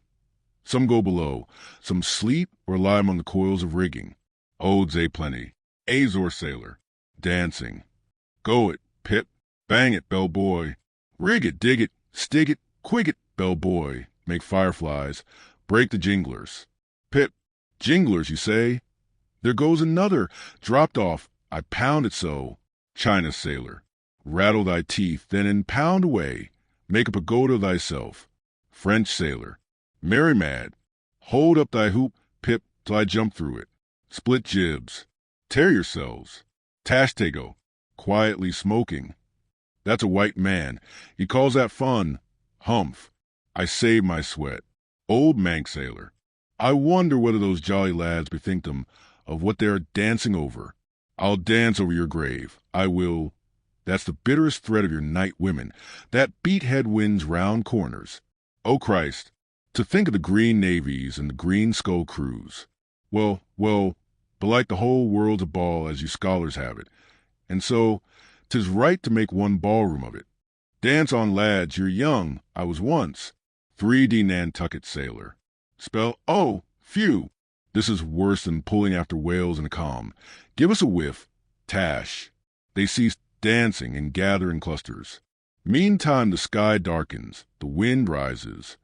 Some go below. Some sleep or lie among the coils of rigging. Odes a plenty. Azore sailor. Dancing. Go it, Pip. Bang it, bell boy. Rig it, dig it, stig it, quig it, bell boy. Make fireflies. Break the jinglers. Pip. Jinglers, you say? There goes another. Dropped off. I pound it so. China sailor. Rattle thy teeth, then and pound away. Make a pagoda thyself. French sailor. Merry mad. Hold up thy hoop, Pip, till I jump through it. Split jibs. Tear yourselves. Tashtego. Quietly smoking. That's a white man. He calls that fun. Humph. I save my sweat. Old Manx sailor. I wonder whether those jolly lads bethink them of what they are dancing over. I'll dance over your grave. I will. That's the bitterest threat of your night women, that beat headwinds round corners. Oh, Christ, to think of the green navies and the green skull crews. Well, belike the whole world's a ball as you scholars have it, and so 'tis right to make one ballroom of it. Dance on, lads, you're young. I was once. 3D Nantucket sailor. Spell, oh, phew. This is worse than pulling after whales in a calm. Give us a whiff. Tash. They cease dancing and gather in clusters. Meantime the sky darkens, the wind rises.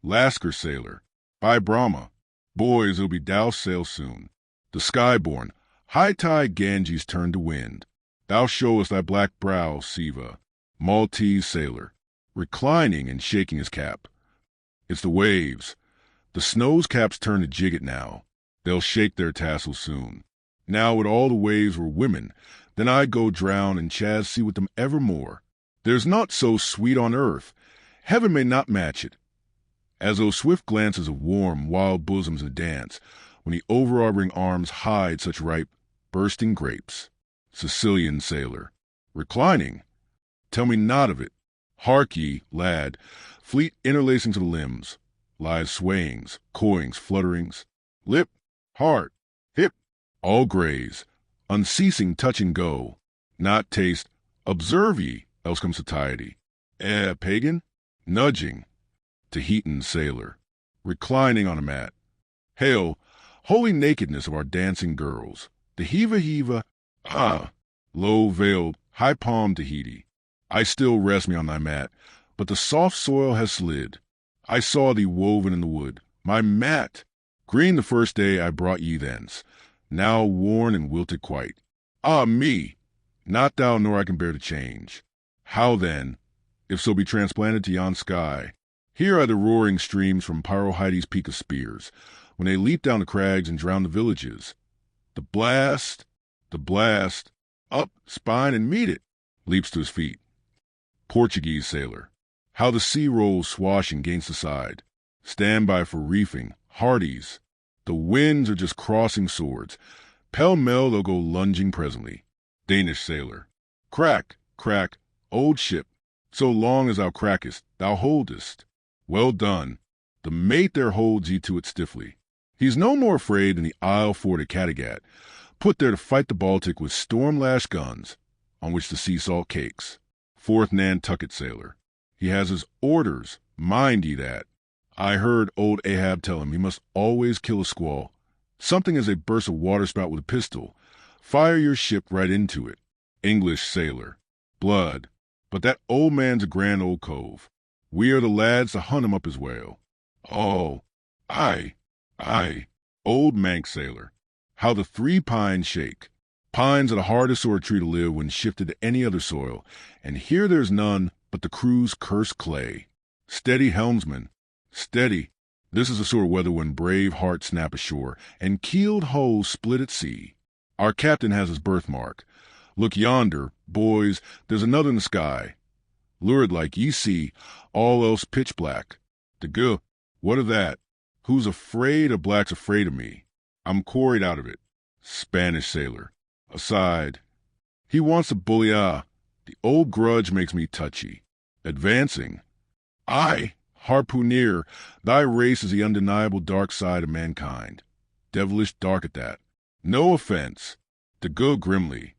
Lascar sailor. By Brahma. Boys, it'll be douse sail soon. The sky-born. High tide Ganges turn to wind. Thou showest thy black brow, Siva. Maltese sailor. Reclining and shaking his cap. It's the waves. The snow's caps turn to jigget now. They'll shake their tassels soon. Now would all the waves were women, then I'd go drown and Chaz see with them evermore. There's naught so sweet on earth. Heaven may not match it. As those swift glances of warm, wild bosoms in dance, when the overarming arms hide such ripe, bursting grapes. Sicilian sailor. Reclining. Tell me not of it. Hark ye, lad, fleet interlacings of the limbs, live swayings, coyings, flutterings, lip, heart, hip, all graze, unceasing touch and go, not taste, observe ye, else comes satiety. Pagan, nudging, Tahitian sailor, reclining on a mat. Hail, holy nakedness of our dancing girls, the heava, low-veiled, high-palmed Tahiti. I still rest me on thy mat, but the soft soil has slid. I saw thee woven in the wood, my mat, green the first day I brought ye thence, now worn and wilted quite. Ah me! Not thou nor I can bear to change. How then, if so be transplanted to yon sky? Here are the roaring streams from Pyrohides' peak of spears, when they leap down the crags and drown the villages. The blast, up, spine, and meet it, leaps to his feet. Portuguese sailor, how the sea rolls swashing against the side. Stand by for reefing, hearties. The winds are just crossing swords. Pell-mell they'll go lunging presently. Danish sailor, crack, old ship, so long as thou crackest, thou holdest. Well done. The mate there holds ye to it stiffly. He's no more afraid than the Isle-forted Kattegat, put there to fight the Baltic with storm-lashed guns, on which the sea salt cakes. Fourth Nantucket sailor, he has his orders, mind ye that. I heard old Ahab tell him he must always kill a squall. Something as they burst a waterspout with a pistol. Fire your ship right into it. English sailor, blood, but that old man's a grand old cove. We are the lads to hunt him up his whale. Oh, aye, old Manx sailor, how the 3 pines shake. Pines are the hardest sort of tree to live when shifted to any other soil, and here there's none but the crew's cursed clay. Steady, helmsman, steady. This is the sort of weather when brave hearts snap ashore, and keeled hulls split at sea. Our captain has his birthmark. Look yonder, boys, there's another in the sky. Lurid like ye see, all else pitch black. What of that? Who's afraid of black's afraid of me? I'm quarried out of it. Spanish sailor, aside. He wants to bully. The old grudge makes me touchy. Advancing. Aye, harpooneer, thy race is the undeniable dark side of mankind. Devilish dark at that. No offense. Grimly.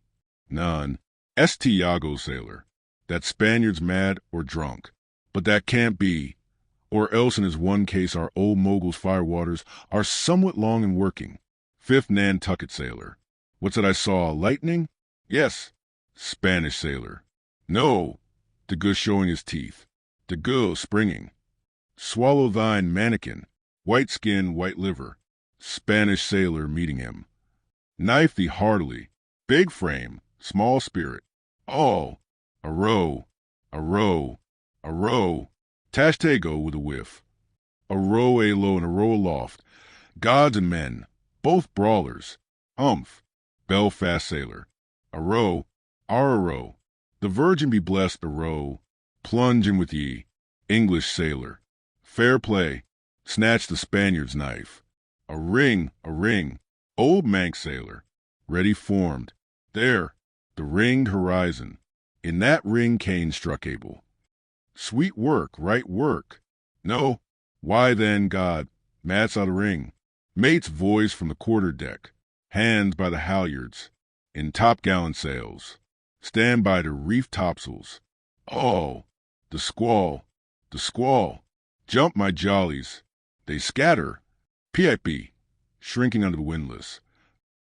None. Iago sailor. That Spaniard's mad or drunk. But that can't be. Or else in his one case our old mogul's firewaters are somewhat long in working. Fifth Nantucket sailor. What's that I saw? Lightning? Yes. Spanish sailor. No. showing his teeth. Springing. Swallow thine mannikin. White skin, white liver. Spanish sailor meeting him. Knife thee heartily. Big frame, small spirit. All. A row. Tashtego with a whiff. A row low and a row aloft. Gods and men, both brawlers. Humph. Belfast sailor. A row. The Virgin be blessed, a row. Plunge in with ye. English sailor. Fair play. Snatch the Spaniard's knife. A ring. Old Manx sailor. Ready formed. There. The ringed horizon. In that ring Cain struck Abel. Sweet work, right work. No. Why then, God, Matt's out of ring. Mate's voice from the quarter deck. Hands by the halyards. In topgallant sails. Stand by to reef topsails. Oh, the squall. Jump, my jollies. They scatter. Pip, shrinking under the windlass.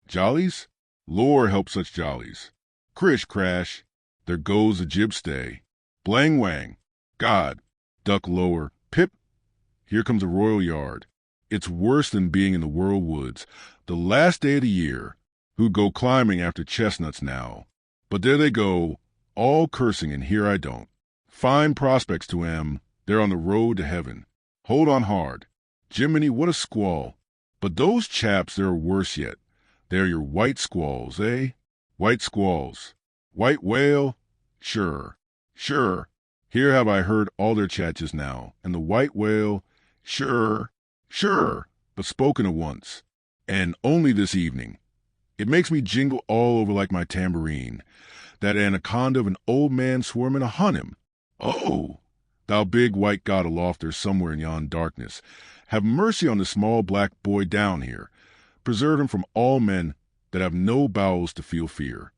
Jollies? Lord help such jollies. Crish crash. There goes the jibstay. Blang wang. God. Duck lower. Pip. Here comes a royal yard. It's worse than being in the whirl woods. The last day of the year. Who'd go climbing after chestnuts now. But there they go, all cursing, and here I don't. Fine prospects to 'em. They're on the road to heaven. Hold on hard. Jiminy, what a squall. But those chaps, they're worse yet. They're your white squalls, eh? White squalls. White whale? Sure. Here have I heard all their chat just now, and the white whale, sure, but spoken of once, and only this evening. It makes me jingle all over like my tambourine. That anaconda of an old man swarming to hunt him. Oh, thou big white god aloft there somewhere in yon darkness, have mercy on the small black boy down here. Preserve him from all men. that have no bowels to feel fear.